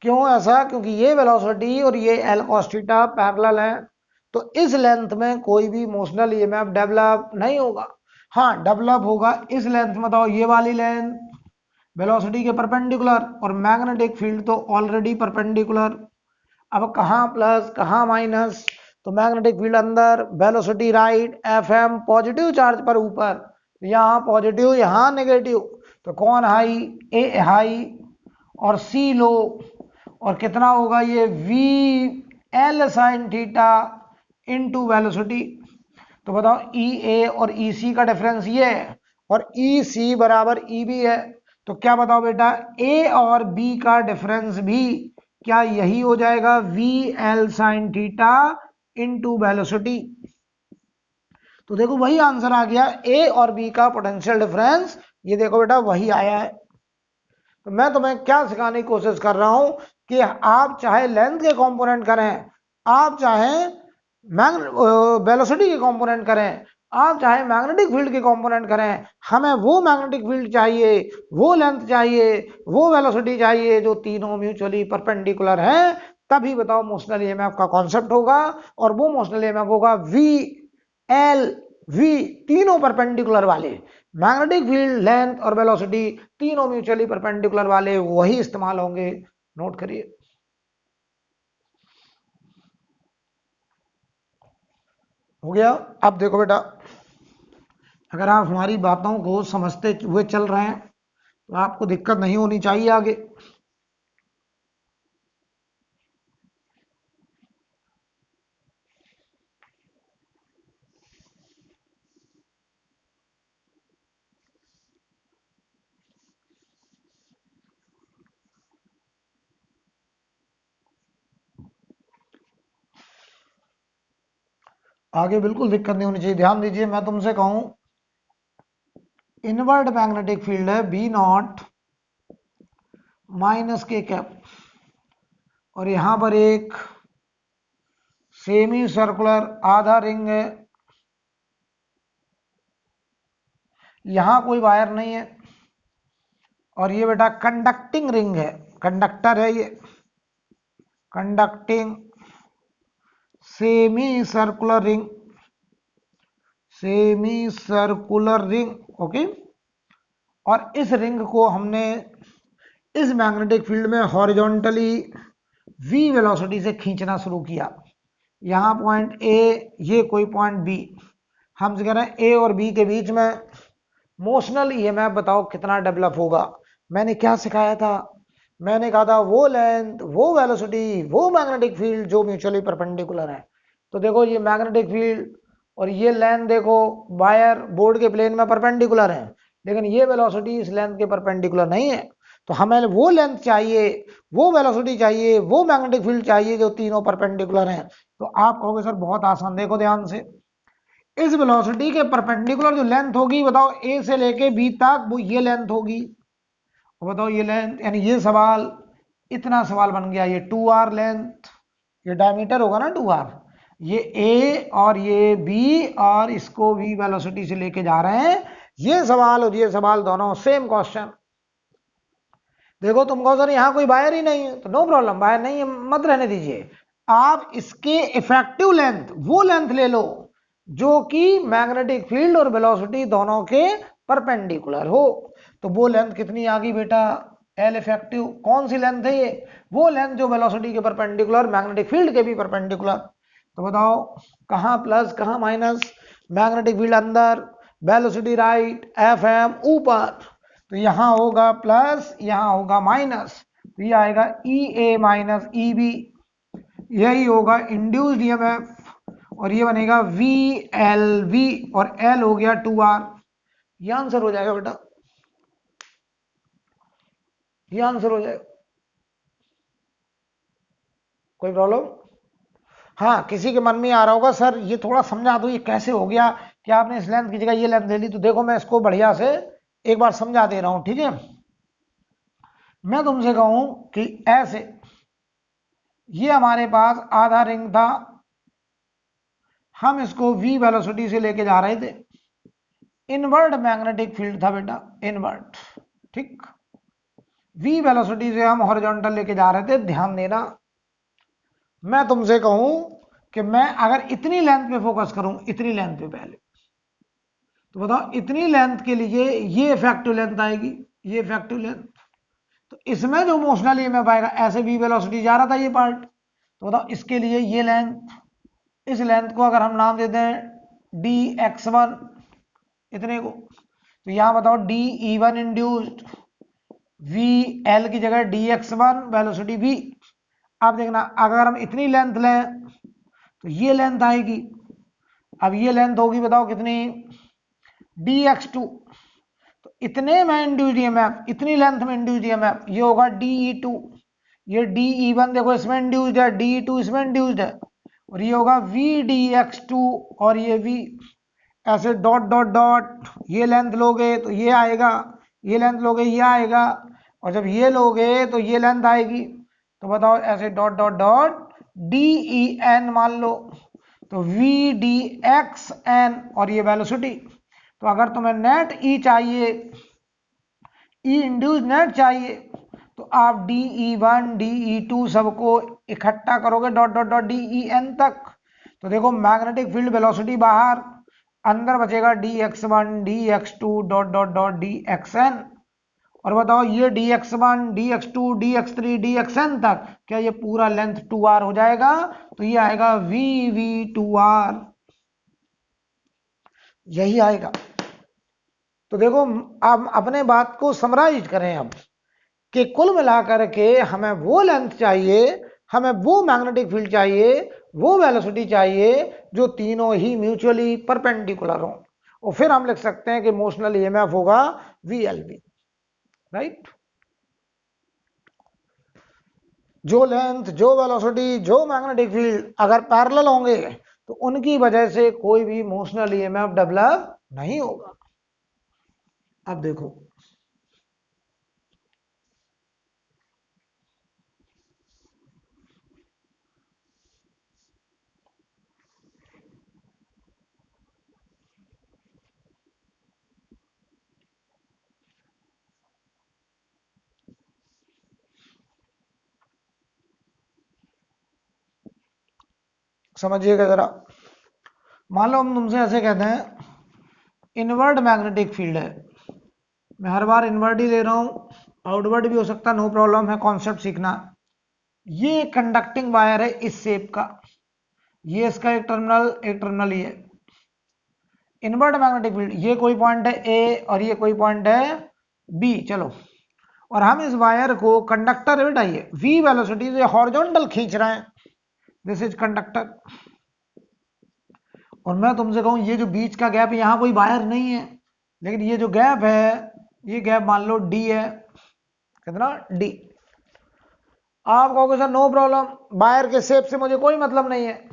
क्यों ऐसा? क्योंकि ये वेलोसिटी और ये एल कॉस थीटा पैरेलल है, तो इस लेंथ में कोई भी मोशनल ईएमएफ डेवलप नहीं होगा। हाँ, डेवलप होगा इस लेंथ में, बताओ ये वाली लेंथ वेलोसिटी के परपेंडिकुलर, और मैग्नेटिक फील्ड तो ऑलरेडी परपेंडिकुलर। अब कहाँ प्लस कहाँ माइनस? तो मैग्नेटिक फील्ड अंदर, velocity right, F M positive charge पर ऊपर, यहाँ पॉजिटिव यहाँ नेगेटिव, तो कौन हाई? ए हाई और सी लो, और कितना होगा ये? V L sine theta into velocity. तो बताओ ई ए और ई सी का डिफरेंस ये है, और ई सी बराबर ई बी है, तो क्या बताओ बेटा, ए और बी का डिफरेंस भी क्या यही हो जाएगा? V L sine theta into velocity. तो देखो वही आंसर आ गया, ए और बी का पोटेंशियल डिफरेंस, ये देखो बेटा वही आया है। तो मैं तुम्हें क्या सिखाने की कोशिश कर रहा हूं कि आप चाहे लेंथ के कंपोनेंट करें, आप चाहे वेलोसिटी के कंपोनेंट करें, आप चाहे मैग्नेटिक फील्ड के कंपोनेंट करें, हमें वो मैग्नेटिक फील्ड चाहिए, वो लेंथ चाहिए, वो वेलोसिटी चाहिए जो तीनों म्यूचुअली परपेंडिकुलर हैं, तभी बताओ मोशनल ईएमएफ का कॉन्सेप्ट होगा। और वो मोशनल ईएमएफ होगा वी एल वी, तीनों परपेंडिकुलर वाले, मैग्नेटिक फील्ड, लेंथ और वेलोसिटी तीनों म्यूचुअली परपेंडिकुलर वाले वही इस्तेमाल होंगे। नोट करिए। हो गया? अब देखो बेटा, अगर आप हमारी बातों को समझते हुए चल रहे हैं तो आपको दिक्कत नहीं होनी चाहिए आगे। आगे बिल्कुल दिक्कत नहीं होनी चाहिए। ध्यान दीजिए, मैं तुमसे कहूं इनवर्ड मैग्नेटिक फील्ड है बी नॉट माइनस के कैप, और यहां पर एक सेमी सर्कुलर आधा रिंग है, यहां कोई वायर नहीं है, और ये बेटा कंडक्टिंग रिंग है, कंडक्टर है ये, conducting semi circular ring, semi circular ring, okay. और इस रिंग को हमने इस मैग्नेटिक फील्ड में हॉरिजॉन्टली v वेलोसिटी से खींचना शुरू किया। यहां पॉइंट ए, ये कोई पॉइंट बी, हम कह रहे हैं ए और बी के बीच में मोशनल ईएमएफ बताओ कितना डेवलप होगा। मैंने क्या सिखाया था? मैंने कहा था वो लेंथ, वो वेलोसिटी, वो मैग्नेटिक फील्ड जो म्यूचुअली परपेंडिकुलर है। तो देखो ये मैग्नेटिक फील्ड और ये लेंथ देखो वायर बोर्ड के प्लेन में परपेंडिकुलर है, लेकिन ये वेलोसिटी इस लेंथ के परपेंडिकुलर नहीं है। तो हमें वो लेंथ चाहिए, वो वेलोसिटी चाहिए, वो मैग्नेटिक फील्ड चाहिए जो तीनों परपेंडिकुलर हैं। तो आप कहोगे सर बहुत आसान, देखो ध्यान से, इस वेलोसिटी के परपेंडिकुलर जो लेंथ होगी बताओ ए से लेके बी तक, वो ये लेंथ होगी। बताओ ये लेंथ, यानी ये सवाल, इतना सवाल बन गया, ये 2r लेंथ, ये डायमीटर होगा ना 2r, ये ए और ये बी, और इसको भी वेलोसिटी से लेके जा रहे हैं। ये सवाल और ये सवाल दोनों सेम क्वेश्चन। देखो तुम कहो सर यहाँ कोई वायर ही नहीं है, तो नो प्रॉब्लम, वायर नहीं है मत रहने दीजिए, आप इसके इफेक्टिव लेंथ, वो लेंथ ले लो जो कि मैग्नेटिक फील्ड और वेलोसिटी दोनों के परपेंडिकुलर हो। तो वो लेंथ कितनी आ गई बेटा? L effective. कौन सी लेंथ है ये? वो लेंथ जो वेलोसिटी के परपेंडिकुलर, मैग्नेटिक फील्ड के भी परपेंडिकुलर। तो बताओ कहाँ प्लस कहाँ माइनस? मैग्नेटिक फील्ड अंदर, वेलोसिटी राइट, एफ एम ऊपर, तो यहां होगा प्लस, यहां होगा माइनस, तो ये आएगा ई ए माइनस ई बी, यही होगा इंड्यूस्ड ईएमएफ, और ये बनेगा वी एल वी, और एल हो गया 2r। ये आंसर हो जाएगा बेटा, ये आंसर हो जाएगा। कोई प्रॉब्लम? हाँ, किसी के मन में आ रहा होगा सर ये थोड़ा समझा दो, ये कैसे हो गया कि आपने इस लेंथ की जगह ये लेंथ ले ली? तो देखो मैं इसको बढ़िया से एक बार समझा दे रहा हूं, ठीक है। मैं तुमसे कहूं कि ऐसे, ये हमारे पास आधा रिंग था, हम इसको v वेलोसिटी से लेके जा रहे थे, इनवर्ड मैग्नेटिक फील्ड था बेटा, इनवर्ड, ठीक। v वेलोसिटी से हम हॉरिजॉन्टल लेके जा रहे थे। ध्यान देना, मैं तुमसे कहूं कि मैं अगर इतनी लेंथ पे फोकस करूं, इतनी लेंथ पे पहले, तो बताओ इतनी लेंथ के लिए ये इफेक्टिव लेंथ आएगी, ये इफेक्टिव लेंथ। तो इसमें जो मोशनल ईएमएफ आएगा, ऐसे v वेलोसिटी जा रहा था ये पार्ट, तो बताओ इसके लिए ये लेंथ, इस लेंथ को अगर हम नाम देते हैं dx1 इतने को, तो यहां बताओ de1 इंड्यूस्ड v l की जगह dx1 वेलोसिटी v। अब देखना अगर हम इतनी लेंथ लें तो ये लेंथ आएगी। अब ये लेंथ होगी बताओ कितनी, dx2। तो इतने में इंड्यूस्ड ईएमएफ, इतनी लेंथ में इंड्यूस्ड ईएमएफ ये होगा de2। ये de1 देखो इसमें इंड्यूस्ड है, de2 इसमें इंड्यूस्ड है, और ये होगा v dx2 और ये v। ऐसे डॉट डॉट डॉट, ये लेंथ लोगे तो ये आएगा, ये लेंथ लोगे ये आएगा, और जब ये लोगे तो ये लेंथ आएगी। तो बताओ ऐसे डॉट डॉट डॉट den मान लो, तो v dxn और ये वेलोसिटी। तो अगर तुम्हें नेट ई चाहिए, ई इंड्यूस नेट चाहिए, तो आप de1 de2 सबको इकट्ठा करोगे डॉट डॉट डॉट den तक। तो देखो मैग्नेटिक फील्ड वेलोसिटी बाहर, अंदर बचेगा dx1 dx2 dot dot dot dxn। और बताओ ये dx1 dx2 dx3 dxn तक, क्या ये पूरा लेंथ 2r हो जाएगा? तो ये आएगा v2r, यही आएगा। तो देखो अब अपने बात को समराइज करें अब, कि कुल मिलाकर के हमें वो लेंथ चाहिए, हमें वो मैग्नेटिक फील्ड चाहिए, वो वेलोसिटी चाहिए जो तीनों ही म्यूचुअली परपेंडिकुलर हो, और फिर हम लिख सकते हैं कि मोशनल ईएमएफ होगा VLB, राइट। जो लेंथ, जो वेलोसिटी, जो मैग्नेटिक फील्ड अगर पैरेलल होंगे तो उनकी वजह से कोई भी मोशनल ईएमएफ डेवलप नहीं होगा। अब देखो समझिएगा जरा, मान लो हम तुमसे ऐसे कहते हैं इनवर्ड मैग्नेटिक फील्ड है, मैं हर बार इनवर्ड ही ले रहा हूं, आउटवर्ड भी हो सकता है, नो प्रॉब्लम है, कॉन्सेप्ट सीखना। ये कंडक्टिंग वायर है इस शेप का, ये इसका एक टर्मिनल ये इनवर्ड मैग्नेटिक फील्ड, ये कोई पॉइंट है ए और ये कोई पॉइंट है बी, चलो, और हम इस वायर को कंडक्टर बिठाइए v वेलोसिटी से हॉरिजॉन्टल खींच रहे हैं, दिस इज कंडक्टर। और मैं तुमसे कहूं ये जो बीच का गैप, यहां कोई वायर नहीं है, लेकिन ये जो गैप है, ये गैप मान लो d है, कितना d। आप कहोगे सर नो प्रॉब्लम, वायर के शेप से मुझे कोई मतलब नहीं है,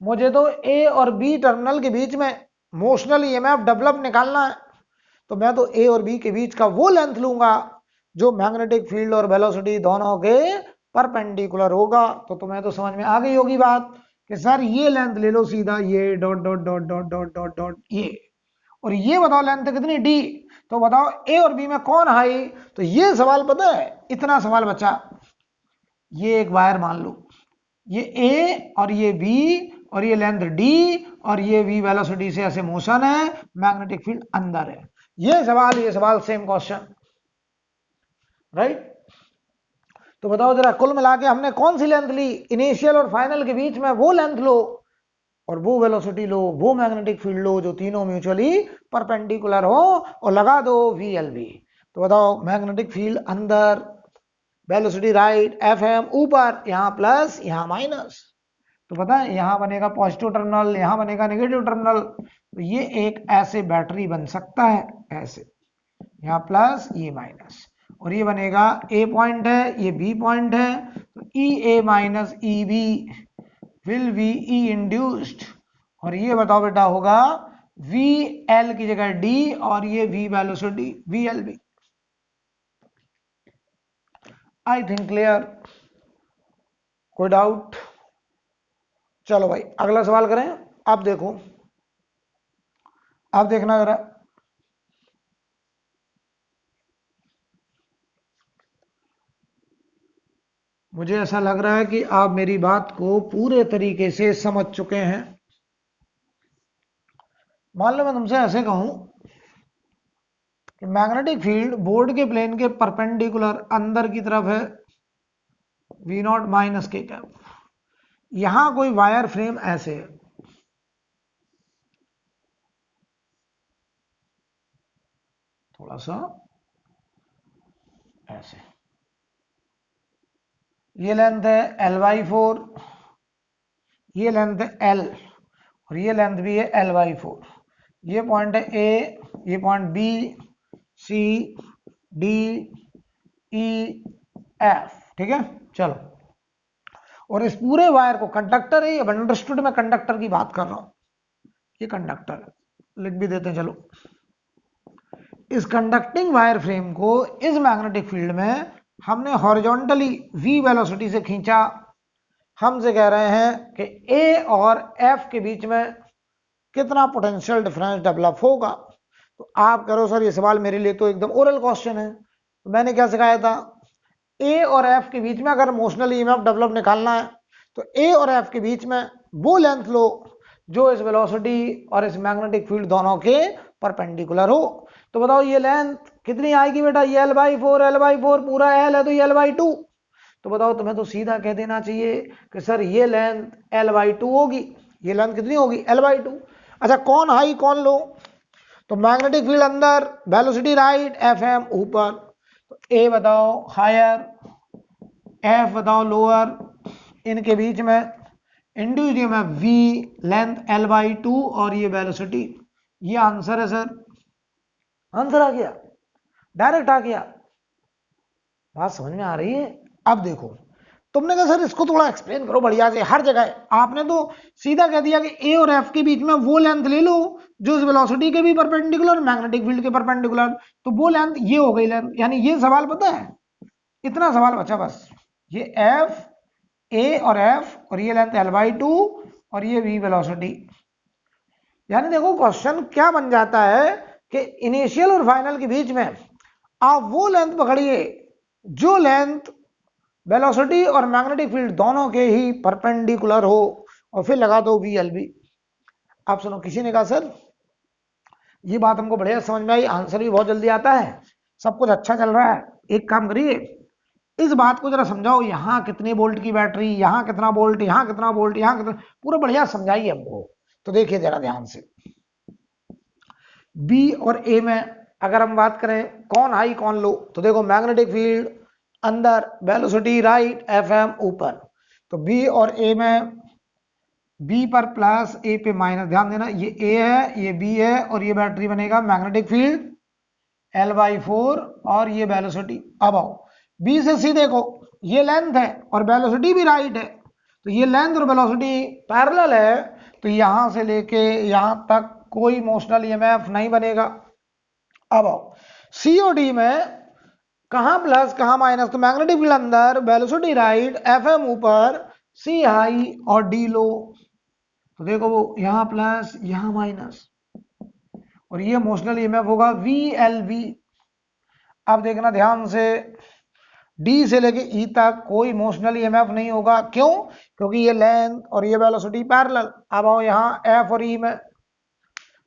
मुझे तो ए और बी टर्मिनल के बीच में मोशनल ईएमएफ डेवलप निकालना है, तो मैं तो ए और बी के बीच का वो लेंथ लूंगा जो मैग्नेटिक फील्ड और वेलोसिटी दोनों के परपेंडिकुलर होगा। तो तुम्हें तो समझ में आ गई होगी बात कि सर ये लेंथ ले लो सीधा, ये dot dot dot dot dot dot dot ये, और ये बताओ लेंथ कितनी डी। तो बताओ ए और बी में कौन हाई? तो ये सवाल पता है, इतना सवाल बचा, ये एक वायर मान लो, ये ए और ये बी और ये लेंथ डी और ये वी वेलोसिटी से ऐसे मोशन है, मैग्नेटिक फील्ड अंदर है। ये सवाल सेम क्वेश्चन, राइट। तो बताओ जरा कुल मिला के हमने कौन सी लेंथ ली, इनिशियल और फाइनल के बीच में वो लेंथ लो और वो वेलोसिटी लो, वो मैग्नेटिक फील्ड लो जो तीनों म्यूचुअली परपेंडिकुलर हो, और लगा दो VLB। तो बताओ मैग्नेटिक फील्ड अंदर, वेलोसिटी राइट, FM ऊपर, यहां प्लस यहां माइनस, तो पता है यहां बनेगा पॉजिटिव टर्मिनल, यहां बनेगा नेगेटिव टर्मिनल। तो ये एक ऐसे बैटरी बन सकता है, ऐसे, यहाँ प्लस ये माइनस, और ये बनेगा ए पॉइंट है, ये बी पॉइंट है, तो E A minus E B will be E induced, और ये बताओ बेटा होगा वी एल की जगह डी और ये V velocity VLB। I think clear, कोई डाउट? चलो भाई अगला सवाल करें। आप देखो, आप देखना जरा, मुझे ऐसा लग रहा है कि आप मेरी बात को पूरे तरीके से समझ चुके हैं। मान लो मैं तुमसे ऐसे कहूं कि मैग्नेटिक फील्ड बोर्ड के प्लेन के परपेंडिकुलर अंदर की तरफ है वी नॉट माइनस के कैप, यहां कोई वायर फ्रेम ऐसे है, थोड़ा सा ऐसे, ये लेंथ है L/4, ये लेंथ है L और ये लेंथ भी है L/4। ये पॉइंट है ए, ये पॉइंट बी, सी, डी, ई, एफ, ठीक है। चलो, और इस पूरे वायर को, कंडक्टर है ये, अंडरस्टूड, मैं कंडक्टर की बात कर रहा हूं, ये कंडक्टर है, लिख भी देते हैं। चलो, इस कंडक्टिंग वायर फ्रेम को इस मैग्नेटिक फील्ड में हमने हॉरिजॉन्टली v वेलोसिटी से खींचा। हमसे कह रहे हैं कि a और f के बीच में कितना पोटेंशियल डिफरेंस डेवलप होगा। तो आप कह रहे हो सर ये सवाल मेरे लिए तो एकदम ओरल क्वेश्चन है, तो मैंने क्या सिखाया था, a और f के बीच में अगर मोशनल ईएमएफ डेवलप निकालना है तो a और f के बीच में वो लेंथ लो जो इस वेलोसिटी और इस मैग्नेटिक फील्ड दोनों के परपेंडिकुलर हो। तो बताओ ये लेंथ कितनी आएगी बेटा, ये L/4, L/4 पूरा L है तो ये L/2। तो बताओ, तुम्हें तो सीधा कह देना चाहिए कि सर ये लेंथ L/2 होगी। ये लेंथ कितनी होगी, L/2। अच्छा, कौन हाई कौन लो, तो मैग्नेटिक फील्ड अंदर, वेलोसिटी राइट, FM ऊपर। तो ए बताओ हायर, एफ बताओ लोअर, इनके बीच में induced EMF V, length L/2 और ये वेलोसिटी। ये आंसर है सर, आंसर आ गया, डायरेक्ट आ गया। बात समझ में आ रही है। अब देखो, तुमने कहा सर इसको थोड़ा एक्सप्लेन करो बढ़िया से, हर जगह आपने तो सीधा कह दिया कि ए और एफ के बीच में वो लेंथ ले लो जो इस वेलोसिटी के भी परपेंडिकुलर, मैग्नेटिक फील्ड के परपेंडिकुलर। तो वो लेंथ ये हो गई लेंथ, यानी ये सवाल पता है, इतना सवाल बचा बस, ये एफ, ए और एफ और ये लेंथ L/2 और ये v वेलोसिटी। यानी देखो क्वेश्चन क्या बन जाता है कि इनिशियल और फाइनल के बीच में आप वो लेंथ पकड़िए जो लेंथ वेलोसिटी और मैग्नेटिक फील्ड दोनों के ही परपेंडिकुलर हो और फिर लगा दो VLB। आप सुनो, किसी ने कहा सर ये बात हमको बढ़िया समझ में आई, आंसर भी बहुत जल्दी आता है, सब कुछ अच्छा चल रहा है, एक काम करिए इस बात को जरा समझाओ, यहाँ कितने वोल्ट की बैटरी, यहाँ कितना वोल्ट, यहाँ कितना वोल्ट, यहाँ कितना, पूरा बढ़िया समझाइए हमको। तो देखिए जरा ध्यान से, बी और ए में अगर हम बात करें कौन हाई कौन लो, तो देखो मैग्नेटिक फील्ड अंदर, वेलोसिटी राइट, FM ऊपर। तो बी और ए में बी पर प्लस, ए पे माइनस, ध्यान देना ये ए है ये बी है और ये बैटरी बनेगा मैग्नेटिक फील्ड L/4 और ये वेलोसिटी। अब आओ बी से सी, देखो ये लेंथ है और वेलोसिटी भी राइट है, तो ये लेंथ और वेलोसिटी पैरेलल है, तो यहां से लेके यहां तक कोई मोशनल ईएमएफ नहीं बनेगा। अब आओ सी और डी में कहां प्लस कहां माइनस, तो मैग्नेटिक फील्ड अंदर, वेलोसिटी राइट, FM ऊपर, सी हाई और डी लो। तो देखो वो यहां प्लस यहां माइनस और ये मोशनल ईएमएफ होगा VLB। अब देखना ध्यान से, डी से लेके ई तक कोई मोशनल ईएमएफ नहीं होगा, क्यों, क्योंकि ये लेंथ और ये वेलोसिटी पैरेलल। अब आओ यहां एफ और ई में,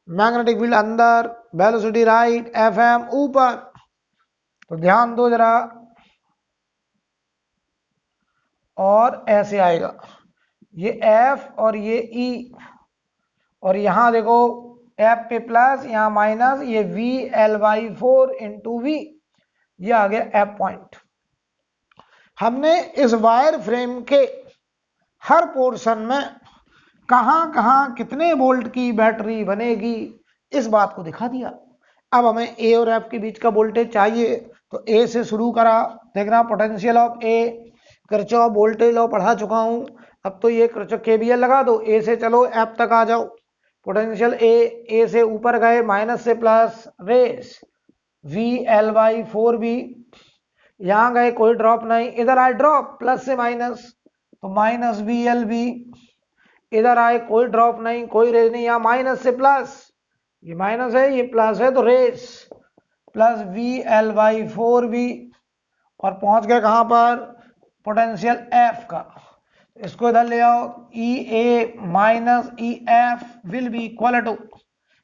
मैग्नेटिक फील्ड अंदर, वेलोसिटी राइट, FM ऊपर। तो ध्यान दो जरा, और ऐसे आएगा ये एफ और ये ई, और यहां देखो एफ पे प्लस यहां माइनस, ये VL/4 इंटू V, ये आ गया एफ पॉइंट। हमने इस वायर फ्रेम के हर पोर्शन में कहां कहां कितने वोल्ट की बैटरी बनेगी इस बात को दिखा दिया। अब हमें ए और एफ के बीच का वोल्टेज चाहिए, तो ए से शुरू करा, देखना potential of A, Kirchhoff voltage law पढ़ा चुका हूं, अब तो ये किरचॉफ KVL लगा दो, ए से चलो एफ तक आ जाओ, पोटेंशियल ए से ऊपर गए माइनस से प्लस, रेस VL/4 भी, यहां गए कोई ड्रॉप नहीं, इधर आए ड्रॉप प्लस से माइनस, तो माइनस VLB, इधर आए कोई ड्रॉप नहीं कोई रेस नहीं, यहां माइनस से प्लस, ये माइनस है ये प्लस है तो रेस प्लस VL/4 भी, और पहुंच गए कहां पर पोटेंशियल एफ का, इसको इधर ले आओ, E A minus E F will be equal to,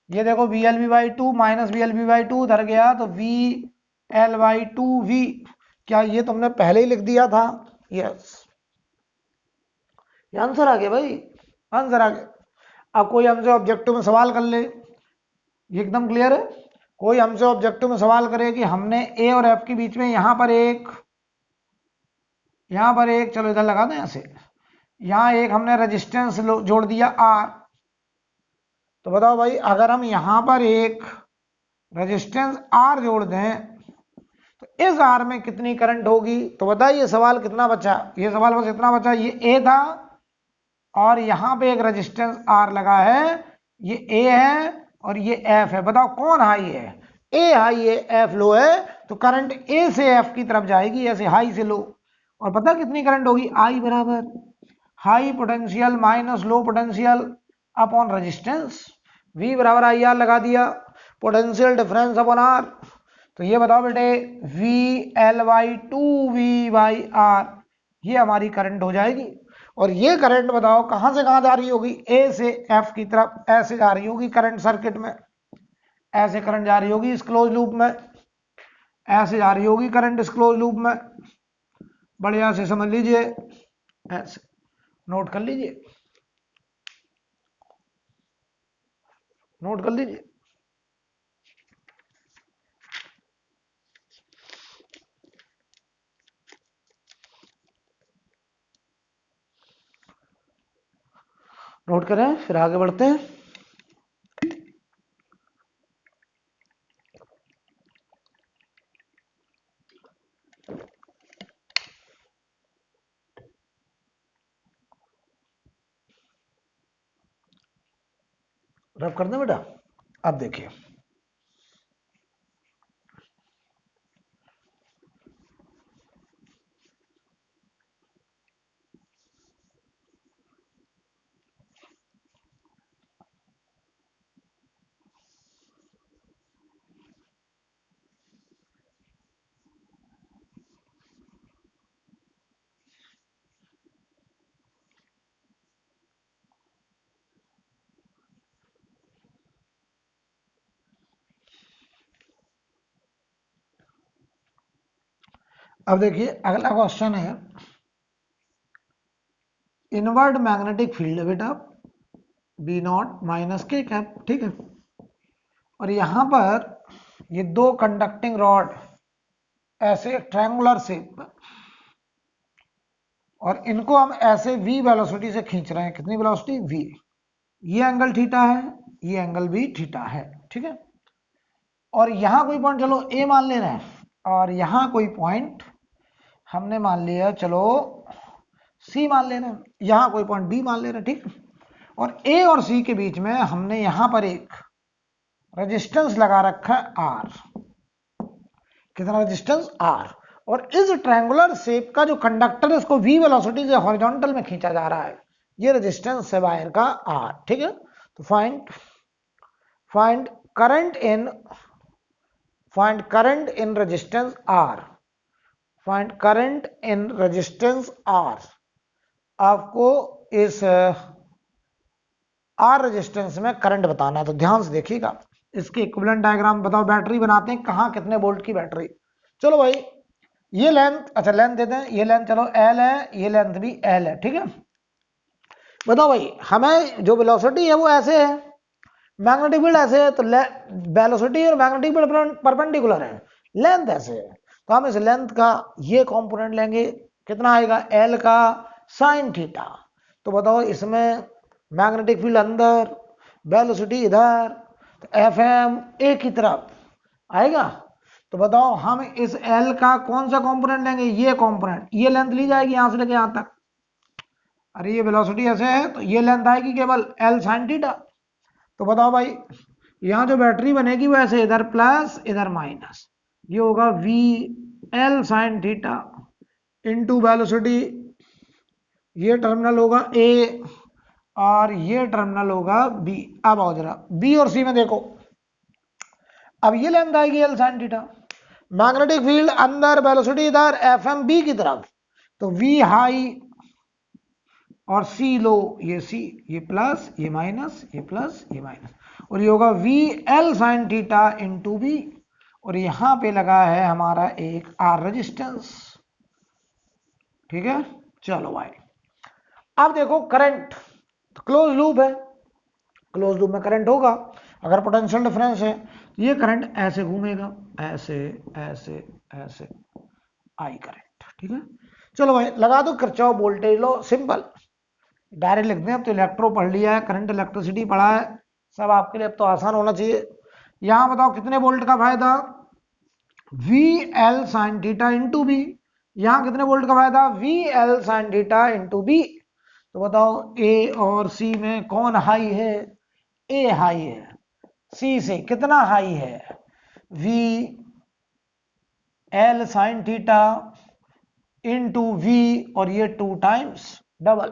ये देखो V L B by two minus V L B by two उधर गया तो V L by two V, क्या ये तुमने पहले ही लिख दिया था? यस, ये आंसर आ गया भाई, आंसर आ गया। अब कोई हमसे ऑब्जेक्टिव में सवाल कर ले, ये एकदम क्लियर है। कोई हमसे ऑब्जेक्टिव में सवाल करे कि हमने ए और एफ के बीच में यहां पर एक चलो इधर लगा दें ऐसे, यहां एक हमने रेजिस्टेंस जोड़ दिया आर, तो बताओ भाई अगर हम यहां पर एक रेजिस्टेंस आर जोड़ दें तो इस आर में कितनी करंट होगी? तो बताइए सवाल कितना बचा? ये सवाल बस इतना बचा, ये ए था और यहां पे एक रेजिस्टेंस आर लगा है, ये ए है और ये एफ है, बताओ कौन हाई है? ए हाई है, एफ लो है, तो करंट ए से एफ की तरफ जाएगी, ऐसे हाई से लो, और पता कितनी करंट होगी? आई बराबर high potential minus low potential upon resistance, V बराबर आई आर लगा दिया, पोटेंशियल डिफरेंस अपॉन आर, तो ये बताओ बेटे V L by two V by R, ये हमारी करंट हो जाएगी। और ये करंट बताओ कहां से कहां जा रही होगी? ए से एफ की तरफ, ऐसे जा रही होगी करंट सर्किट में, ऐसे करंट जा रही होगी इस क्लोज लूप में, ऐसे जा रही होगी करंट इस क्लोज लूप में, बढ़िया से समझ लीजिए, ऐसे नोट कर लीजिए, नोट कर लीजिए। नोट करें, फिर आगे बढ़ते हैं। रब कर दें बेटा। अब देखिए अब देखिए अगला क्वेश्चन है, इनवर्ड मैग्नेटिक फील्ड है बेटा बी नॉट माइनस के कैप, ठीक है, और यहां पर ये दो कंडक्टिंग रॉड ऐसे ट्रायंगुलर शेप में, और इनको हम ऐसे v वेलोसिटी से खींच रहे हैं, कितनी वेलोसिटी? v, ये एंगल थीटा है, ये एंगल भी थीटा है, ठीक है, और यहां कोई पॉइंट चलो a मान ले रहे हैं, और यहां कोई पॉइंट हमने मान लिया चलो c मान ले रहे हैं, यहां कोई पॉइंट b मान ले रहे हैं, ठीक, और a और c के बीच में हमने यहां पर एक रेजिस्टेंस लगा रखा है r, कितना रेजिस्टेंस? r, और इस ट्रायंगुलर शेप का जो कंडक्टर है इसको v वेलोसिटी से हॉरिजॉन्टल में खींचा जा रहा है, ये रेजिस्टेंस है वायर का r, ठीक है, तो find current in resistance r, find current in resistance r, आपको इस r रेजिस्टेंस में करंट बताना है, तो ध्यान से देखिएगा, इसके इक्विवेलेंट डायग्राम बताओ, बैटरी बनाते हैं, कहां कितने वोल्ट की बैटरी, चलो भाई ये लेंथ, अच्छा लेंथ देते हैं, ये लेंथ चलो L है, ये लेंथ भी L है, ठीक है, बताओ भाई हमें जो वेलोसिटी है वो ऐसे है, मैग्नेटिक फील्ड ऐसे है, तो वेलोसिटी और मैग्नेटिक फील्ड परपेंडिकुलर है, लेंथ ऐसे है, तो हम इस लेंथ का ये कंपोनेंट लेंगे, कितना आएगा? L का साइन थीटा, तो बताओ इसमें मैग्नेटिक फील्ड अंदर, वेलोसिटी इधर, तो FM ए की तरफ आएगा, तो बताओ हम इस L का कौन सा कंपोनेंट लेंगे? ये कंपोनेंट, ये लेंथ ली जाएगी यहां से लेके यहां तक, अरे ये वेलोसिटी ऐसे है तो ये लेंथ आएगी केवल L साइन थीटा, तो बताओ भाई यहां जो बैटरी बनेगी वो ऐसे इधर प्लस इधर माइनस, ये होगा V L sine theta into velocity, ये टर्मिनल होगा A और ये टर्मिनल होगा B। अब आओ जरा B और C में देखो, अब ये लेंथ आएगी L sine theta, magnetic field अंदर, वेलोसिटी इधर, FM B की तरफ, तो V हाई और C लो, ये C, ये प्लस, ये माइनस, ये प्लस, ये माइनस, और ये होगा VL sin theta into B, और यहां पे लगा है हमारा एक R रेजिस्टेंस। ठीक है, चलो भाई अब देखो करंट, तो क्लोज लूप है, क्लोज लूप में करंट होगा, अगर पोटेंशियल डिफरेंस है ये करंट ऐसे घूमेगा, ऐसे ऐसे ऐसे, आई करंट। ठीक है, चलो भाई लगा दो Kirchhoff voltage law, simple, direct लिख दें। अब तो इलेक्ट्रो पढ़ लिया है, करंट इलेक्ट्रिसिटी पढ़ा है, सब आपके लिए अब तो आसान होना चाहिए। यहां बताओ कितने वोल्ट का फायदा, VL sin theta into B, यहां कितने वोल्ट का फायदा, VL sin theta into B. तो बताओ ए और सी में कौन हाई है, ए हाई है, सी से कितना हाई है, VL sin theta into V, और ये 2 times double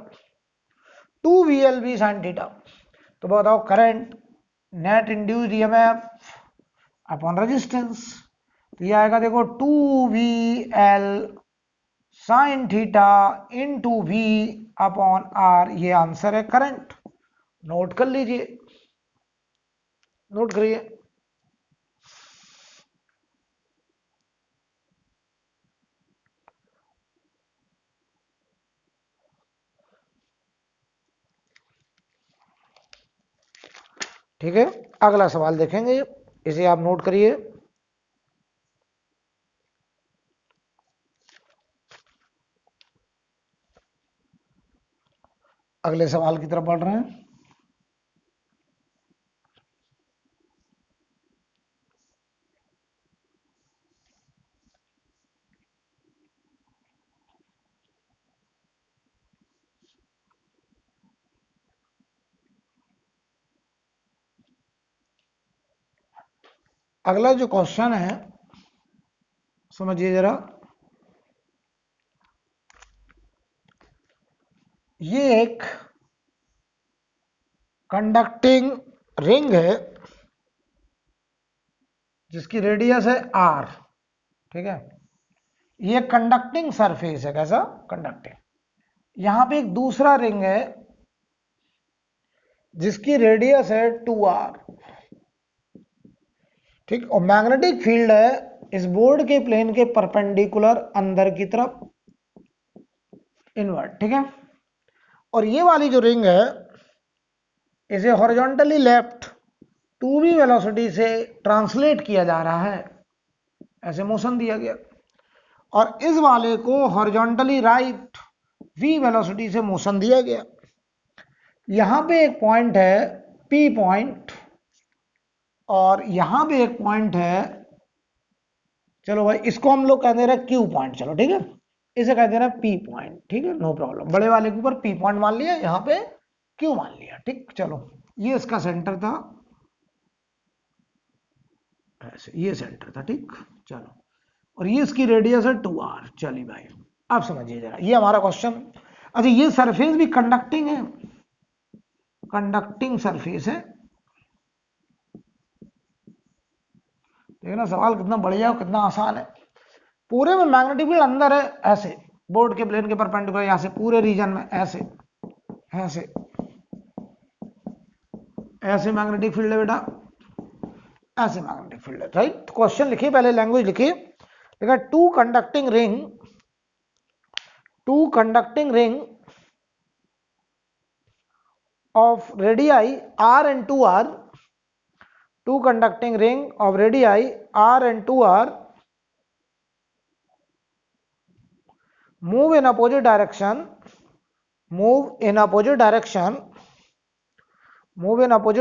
2VLV sin theta. तो बताओ current net induced EMF upon resistance, तो ये आएगा देखो 2VL sin theta into V upon R, ये आंसर है करंट। नोट कर लीजिए, नोट करिए। ठीक है, अगला सवाल देखेंगे, इसे आप नोट करिए। अगले सवाल की तरफ बढ़ रहे हैं। अगला जो क्वेश्चन है समझिए जरा, ये एक कंडक्टिंग रिंग है जिसकी रेडियस है R। ठीक है, ये कंडक्टिंग सरफेस है, कैसा कंडक्टिंग। यहां पे एक दूसरा रिंग है जिसकी रेडियस है 2R। ठीक, और मैग्नेटिक फील्ड है इस बोर्ड के प्लेन के परपेंडिकुलर अंदर की तरफ, इनवर्ट। ठीक है, और ये वाली जो रिंग है इसे हॉरिजॉन्टली लेफ्ट 2v वेलोसिटी से ट्रांसलेट किया जा रहा है, ऐसे मोशन दिया गया, और इस वाले को हॉरिजॉन्टली राइट v वेलोसिटी से मोशन दिया गया। यहां पे एक पॉइंट है P पॉइंट, और यहां पे एक पॉइंट है, चलो भाई इसको हम लोग कह दे रहे हैं Q पॉइंट, चलो ठीक है, इसे कह दे रहे हैं P पॉइंट। ठीक है, नो प्रॉब्लम, बड़े वाले के ऊपर P पॉइंट मान लिया, यहां पे Q मान लिया। ठीक, चलो ये इसका सेंटर था, ऐसे ये सेंटर था। ठीक, चलो, और ये इसकी रेडियस है 2R। चलिए भाई अब समझिए जरा, ये हमारा क्वेश्चन। अच्छा, ये सरफेस भी कंडक्टिंग है, कंडक्टिंग सरफेस है। देखना सवाल कितना बढ़िया और कितना आसान है। पूरे में मैग्नेटिक फील्ड अंदर है, ऐसे बोर्ड के प्लेन के परपेंडिकुलर, यहां से पूरे रीजन में ऐसे ऐसे ऐसे मैग्नेटिक फील्ड है बेटा, ऐसे मैग्नेटिक फील्ड है। राइट, तो क्वेश्चन लिखिए, पहले लैंग्वेज लिखिए। देखा, two conducting ring of radii r and 2r, two conducting ring of radii r and 2r move in opposite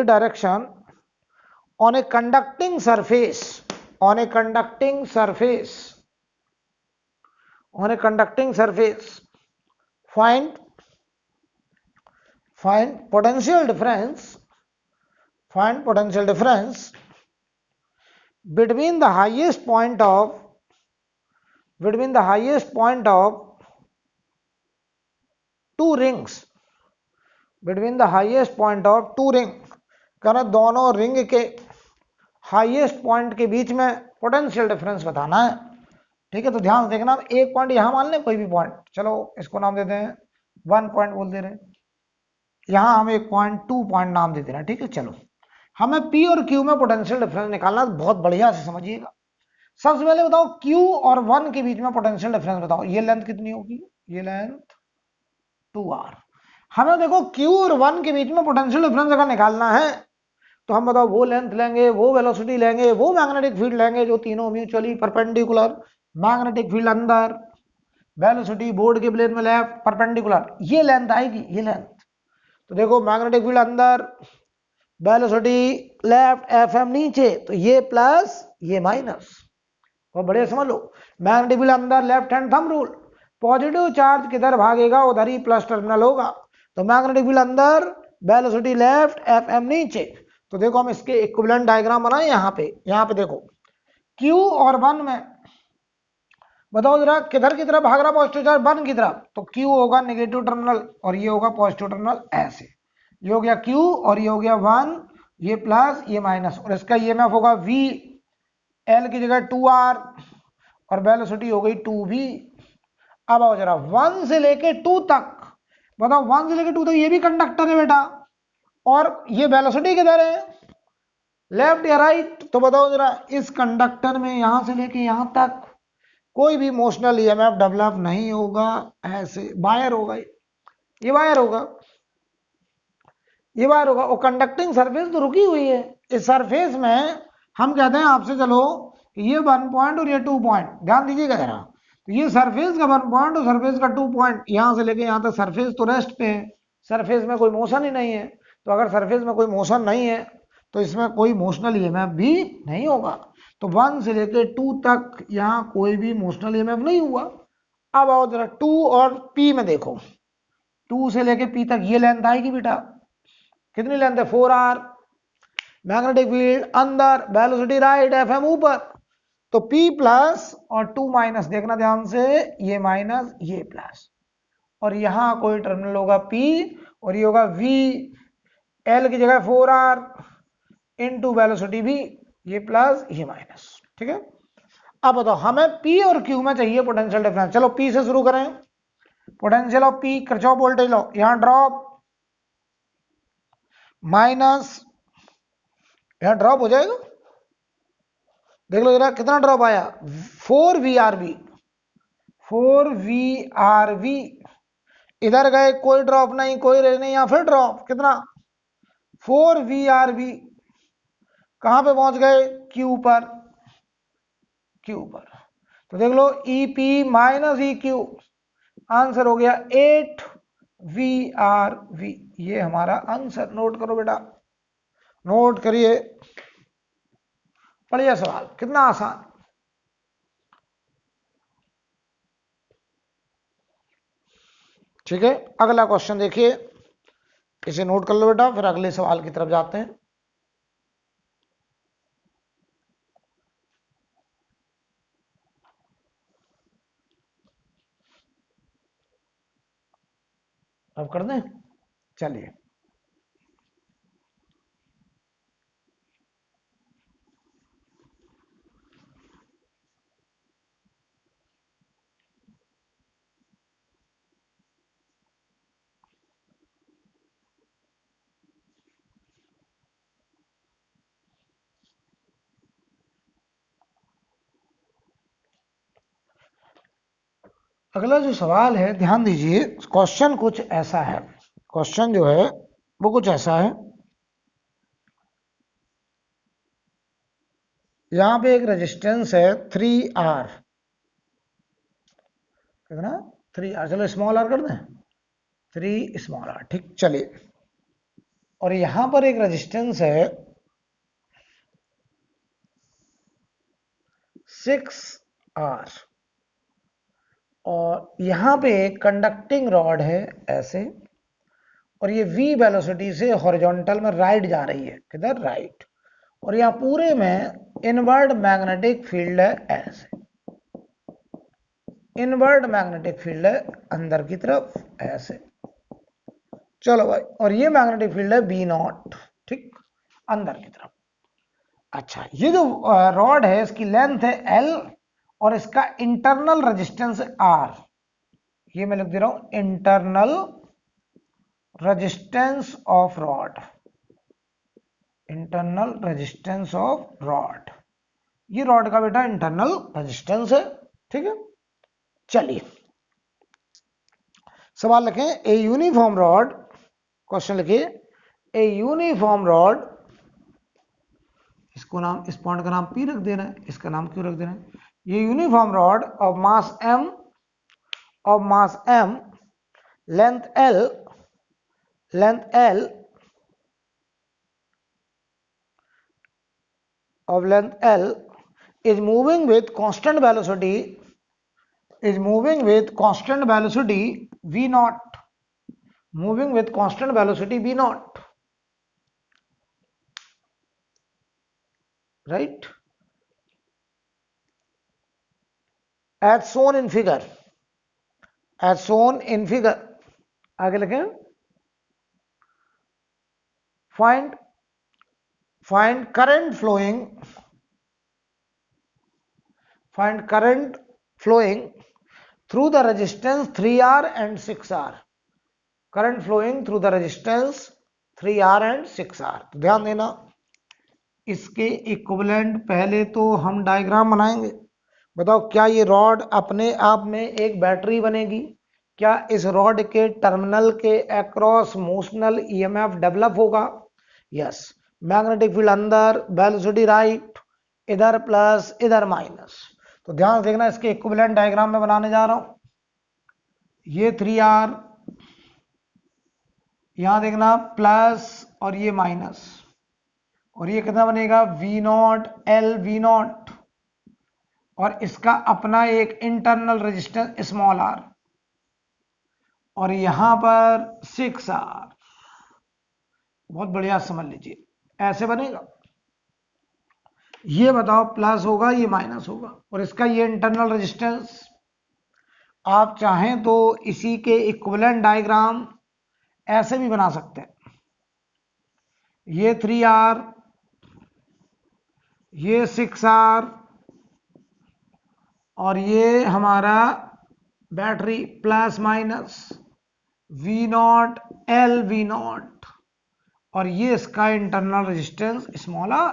direction on a conducting surface find potential difference between the highest point of two rings, कहना दोनों ring के highest point के बीच में potential difference बताना है। ठीक है, तो ध्यान से देखना, एक पॉइंट यहां मान लें, कोई भी पॉइंट, चलो इसको नाम देते हैं 1 पॉइंट बोल दे रहे हैं, यहां हम एक पॉइंट 2 पॉइंट नाम दे दे रहे हैं। ठीक है, चलो हमें P और Q में पोटेंशियल डिफरेंस निकालना, बहुत बढ़िया से समझिएगा। सबसे पहले बताओ Q और 1 के बीच में पोटेंशियल डिफरेंस बताओ, ये लेंथ कितनी होगी, ये लेंथ 2r। हमें देखो Q और 1 के बीच में पोटेंशियल डिफरेंस अगर निकालना है तो हम बताओ वो लेंथ लेंगे, वो वेलोसिटी लेंगे, वो मैग्नेटिक फील्ड लेंगे जो तीनों म्यूचुअली परपेंडिकुलर, मैग्नेटिक फील्ड अंदर, वेलोसिटी बोर्ड के प्लेन में लेफ्ट परपेंडिकुलर, ये लेंथ आएगी, ये लेंथ। तो देखो मैग्नेटिक फील्ड अंदर, वेलोसिटी लेफ्ट, एफएम नीचे, तो ये प्लस ये माइनस, और बढ़िया समझ लो, मैग्नेटिक फील्ड अंदर, left hand thumb rule, positive charge किधर भागेगा उधर ही प्लस टर्मिनल होगा, तो मैग्नेटिक फील्ड अंदर, वेलोसिटी लेफ्ट, एफएम नीचे। तो देखो हम इसके इक्विवेलेंट डायग्राम बनाए यहाँ पे देखो Q और 1 में, बताओ जरा किधर की तरफ भाग रहा पॉजिटिव चार्ज, 1 की तरफ, तो Q होगा नेगेटिव टर्मिनल और ये होगा पॉजिटिव टर्मिनल, ऐसे ये हो गया Q और ये हो गया 1, ये प्लस ये माइनस, और इसका ईएमएफ होगा V, L की जगह 2R और वेलोसिटी हो गई 2V। अब आओ जरा 1 से लेके 2 तक, बताओ 1 से लेके 2 तक ये भी कंडक्टर है बेटा, और ये वेलोसिटी किधर है, लेफ्ट या राइट, तो बताओ जरा इस कंडक्टर में यहां से लेके यहां तक कोई भी मोशनल ईएमएफ डेवलप नहीं होगा, ऐसे वायर होगा, ये वायर होगा, ये वायर होगा, और कंडक्टिंग सरफेस तो रुकी हुई है। इस सरफेस में हम कहते हैं आपसे, चलो ये 1 पॉइंट और ये 2 पॉइंट, ध्यान दीजिएगा जरा, तो ये सरफेस का 1 पॉइंट और सरफेस का 2 पॉइंट, यहां से लेके यहां तक सरफेस तो रेस्ट पे है, सरफेस में कोई मोशन ही नहीं है, तो अगर सरफेस में कोई मोशन नहीं है तो इसमें कोई मोशनल ईएमएफ भी नहीं होगा। तो 1 से लेके 2 तक यहाँ कोई भी मोशनल ईएमएफ नहीं हुआ। अब आओ जरा 2 और P में देखो, 2 से लेके P तक ये लेंथ आएगी बेटा, कितनी लेंथ है, 4r, मैग्नेटिक फील्ड अंदर, वेलोसिटी राइट, एफएम ऊपर, तो P प्लस और 2 माइनस, देखना ध्यान से, ये माइनस ये प्लस, और यहां कोई टर्मिनल होगा P और ये होगा V, L की जगह 4r इंटू वेलोसिटी भी, ये प्लस ये माइनस। ठीक है, अब बताओ हमें P और Q में चाहिए पोटेंशियल डिफरेंस, चलो P से शुरू करें, potential of P, Kirchhoff voltage law, यहां ड्रॉप माइनस, यहां ड्रॉप हो जाएगा, देख लो जरा कितना ड्रॉप आया, 4VRV, 4VRV, इधर गए कोई ड्रॉप नहीं, कोई रेज नहीं, यहां फिर ड्रॉप, कितना 4VRV, कहां पे पहुंच गए, Q पर, Q पर, तो देख लो EP माइनस EQ, आंसर हो गया 8VRV, ये हमारा आंसर, नोट करो बेटा, नोट करिए, बढ़िया सवाल, कितना आसान। ठीक है, अगला क्वेश्चन देखिए, इसे नोट कर लो बेटा, फिर अगले सवाल की तरफ जाते हैं। अब कर दें, चलिए, अगला जो सवाल है ध्यान दीजिए, क्वेश्चन कुछ ऐसा है, क्वेश्चन जो है वो कुछ ऐसा है, यहां पे एक रेजिस्टेंस है 3R, कितना 3R, चलो स्मॉल r कर दें, 3 स्मॉल r, ठीक, चलिए, और यहां पर एक रेजिस्टेंस है 6R, और यहां पे एक कंडक्टिंग रॉड है ऐसे, और ये V वेलोसिटी से हॉरिजॉन्टल में राइट जा रही है, किधर, राइट, और यहाँ पूरे में इनवर्ड मैग्नेटिक फील्ड है ऐसे, इनवर्ड मैग्नेटिक फील्ड है अंदर की तरफ ऐसे, चलो भाई, और ये मैग्नेटिक फील्ड है B0, ठीक, अंदर की तरफ। अच्छा, ये जो रॉड है इसकी लेंथ है L और इसका इंटरनल रेजिस्टेंस आर, ये मैं लिख दे रहा हूं internal resistance of rod, internal resistance of rod, ये रॉड का बेटा इंटरनल रेजिस्टेंस है। ठीक है, चलिए सवाल लिखें, ए यूनिफॉर्म रॉड, क्वेश्चन लिखिए, ए यूनिफॉर्म रॉड, इसको नाम, इस पॉइंट का नाम P रख देना है, इसका नाम क्यों रख देना है, ये uniform rod of mass m, length L of length L is moving with constant velocity, v naught, moving with constant velocity v naught, right, as shown in figure, आगे लिखें, find current flowing through the resistance 3R and 6R, current flowing through the resistance 3R and 6R। तो ध्यान देना, इसके equivalent पहले तो हम diagram बनाएंगे। बताओ क्या ये रॉड अपने आप में एक बैटरी बनेगी? क्या इस रॉड के टर्मिनल के अक्रॉस मोशनल ईएमएफ डेवलप होगा? यस। मैग्नेटिक फील्ड अंदर, वेलोसिटी राइट, इधर प्लस इधर माइनस। तो ध्यान से देखना, इसके इक्विवेलेंट डायग्राम में बनाने जा रहा हूं। ये 3R, यहां देखना प्लस और ये माइनस, और ये कितना बनेगा V not L V not, और इसका अपना एक इंटरनल रेजिस्टेंस स्मॉल r, और यहां पर 6R। बहुत बढ़िया, समझ लीजिए ऐसे बनेगा। ये बताओ प्लस होगा, ये माइनस होगा, और इसका ये इंटरनल रेजिस्टेंस। आप चाहें तो इसी के इक्विवेलेंट डायग्राम ऐसे भी बना सकते हैं। ये 3R, ये 6R, और ये हमारा battery plus minus V not L V not, और ये इसका इंटरनल रेजिस्टेंस स्मॉल r।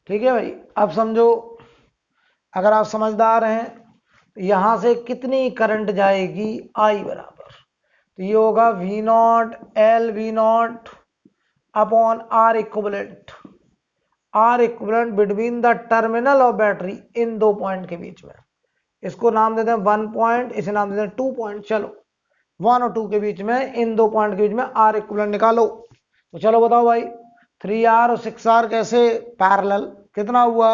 ठीक है भाई, अब समझो, अगर आप समझदार हैं तो यहां से कितनी करंट जाएगी? I बराबर, तो ये होगा V not L V not upon R equivalent, between the terminal of battery, इन दो पॉइंट के बीच में। इसको नाम देते हैं 1 पॉइंट, इसे नाम देते हैं 2 पॉइंट। चलो 1 और 2 के बीच में, इन दो पॉइंट के बीच में R इक्विवेलेंट निकालो। तो चलो बताओ भाई, 3R और 6R कैसे पैरेलल? कितना हुआ?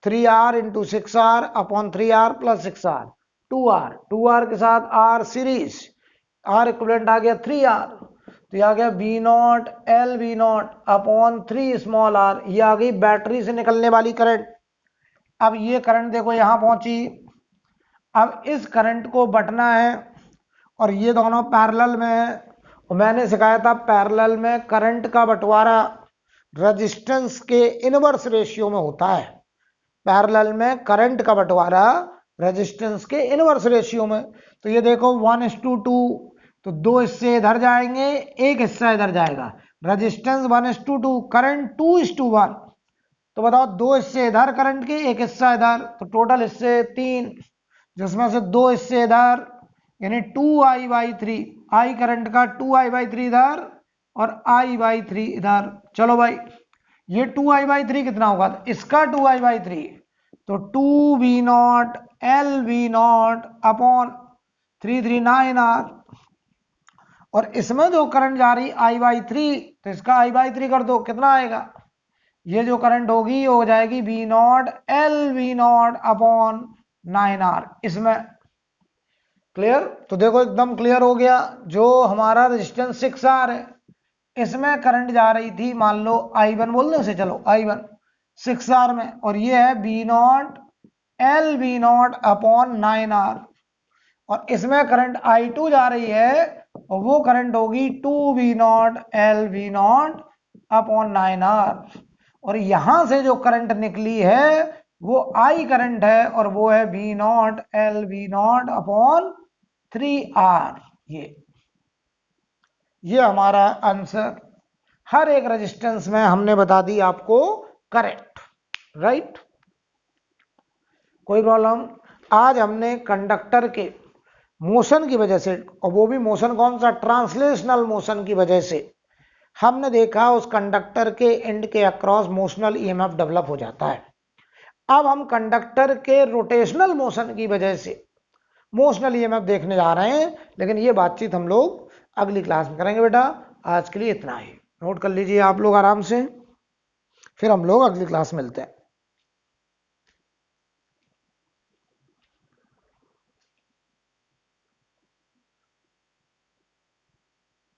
3R into 6R upon 3R plus 6R, 2R के साथ R सीरीज, R इक्विवेलेंट आ गया 3R, तो ये आ गया V not L V not upon 3 small r। ये आ गई बैटरी से निकलने वाली करंट। अब ये करंट देखो यहां पहुंची, अब इस करंट को बटना है, और ये दोनों पैरेलल में है। और मैंने सिखाया था पैरेलल में करंट का बंटवारा रेजिस्टेंस के इनवर्स रेशियो में होता है। पैरेलल में करंट का बंटवारा रेजिस्टेंस के इनवर्स रेशियो में। तो ये देखो 1:2, तो 2 हिस्से इधर जाएंगे, एक हिस्सा इधर जाएगा। Resistance 1:2, current 2:1। तो बताओ 2 हिस्से इधर करंट के, एक हिस्सा इधर, तो टोटल हिस्से 3, जिसमें से 2 हिस्से इधर, यानी 2I/3। I करंट का 2I/3 इधर और I/3 इधर। चलो भाई, ये 2I/3 कितना होगा? इसका 2I/3, तो 2V not L V not upon 3 9R, और इसमें जो करंट जा रही I/3, तो इसका I/3 कर दो, कितना आएगा? ये जो करंट होगी हो जाएगी V not L V not upon 9R। इसमें क्लियर? तो देखो एकदम क्लियर हो गया। जो हमारा रेजिस्टेंस 6R है, इसमें करंट जा रही थी, मान लो I1 बोलने से, चलो I1 6R में, और ये है V not L V not upon 9R, और इसमें करंट I2 जा रही है, और वो करंट होगी 2V not L V not upon 9R। और यहां से जो करंट निकली है वो I करंट है और वो है V not L V not upon 3R। ये हमारा आंसर हर एक रेजिस्टेंस में हमने बता दी आपको करेक्ट, राइट। कोई प्रॉब्लम? आज हमने कंडक्टर के मोशन की वजह से, और वो भी मोशन कौन सा, ट्रांसलेशनल मोशन की वजह से, हमने देखा उस कंडक्टर के एंड के अक्रॉस मोशनल ईएमएफ डेवलप हो जाता है। अब हम कंडक्टर के रोटेशनल मोशन की वजह से मोशनल ईएमएफ देखने जा रहे हैं, लेकिन ये बातचीत हम लोग अगली क्लास में करेंगे बेटा। आज के लिए इतना ही, नोट कर लीजिए आप लोग आराम से, फिर हम लोग अगली क्लास मिलते हैं।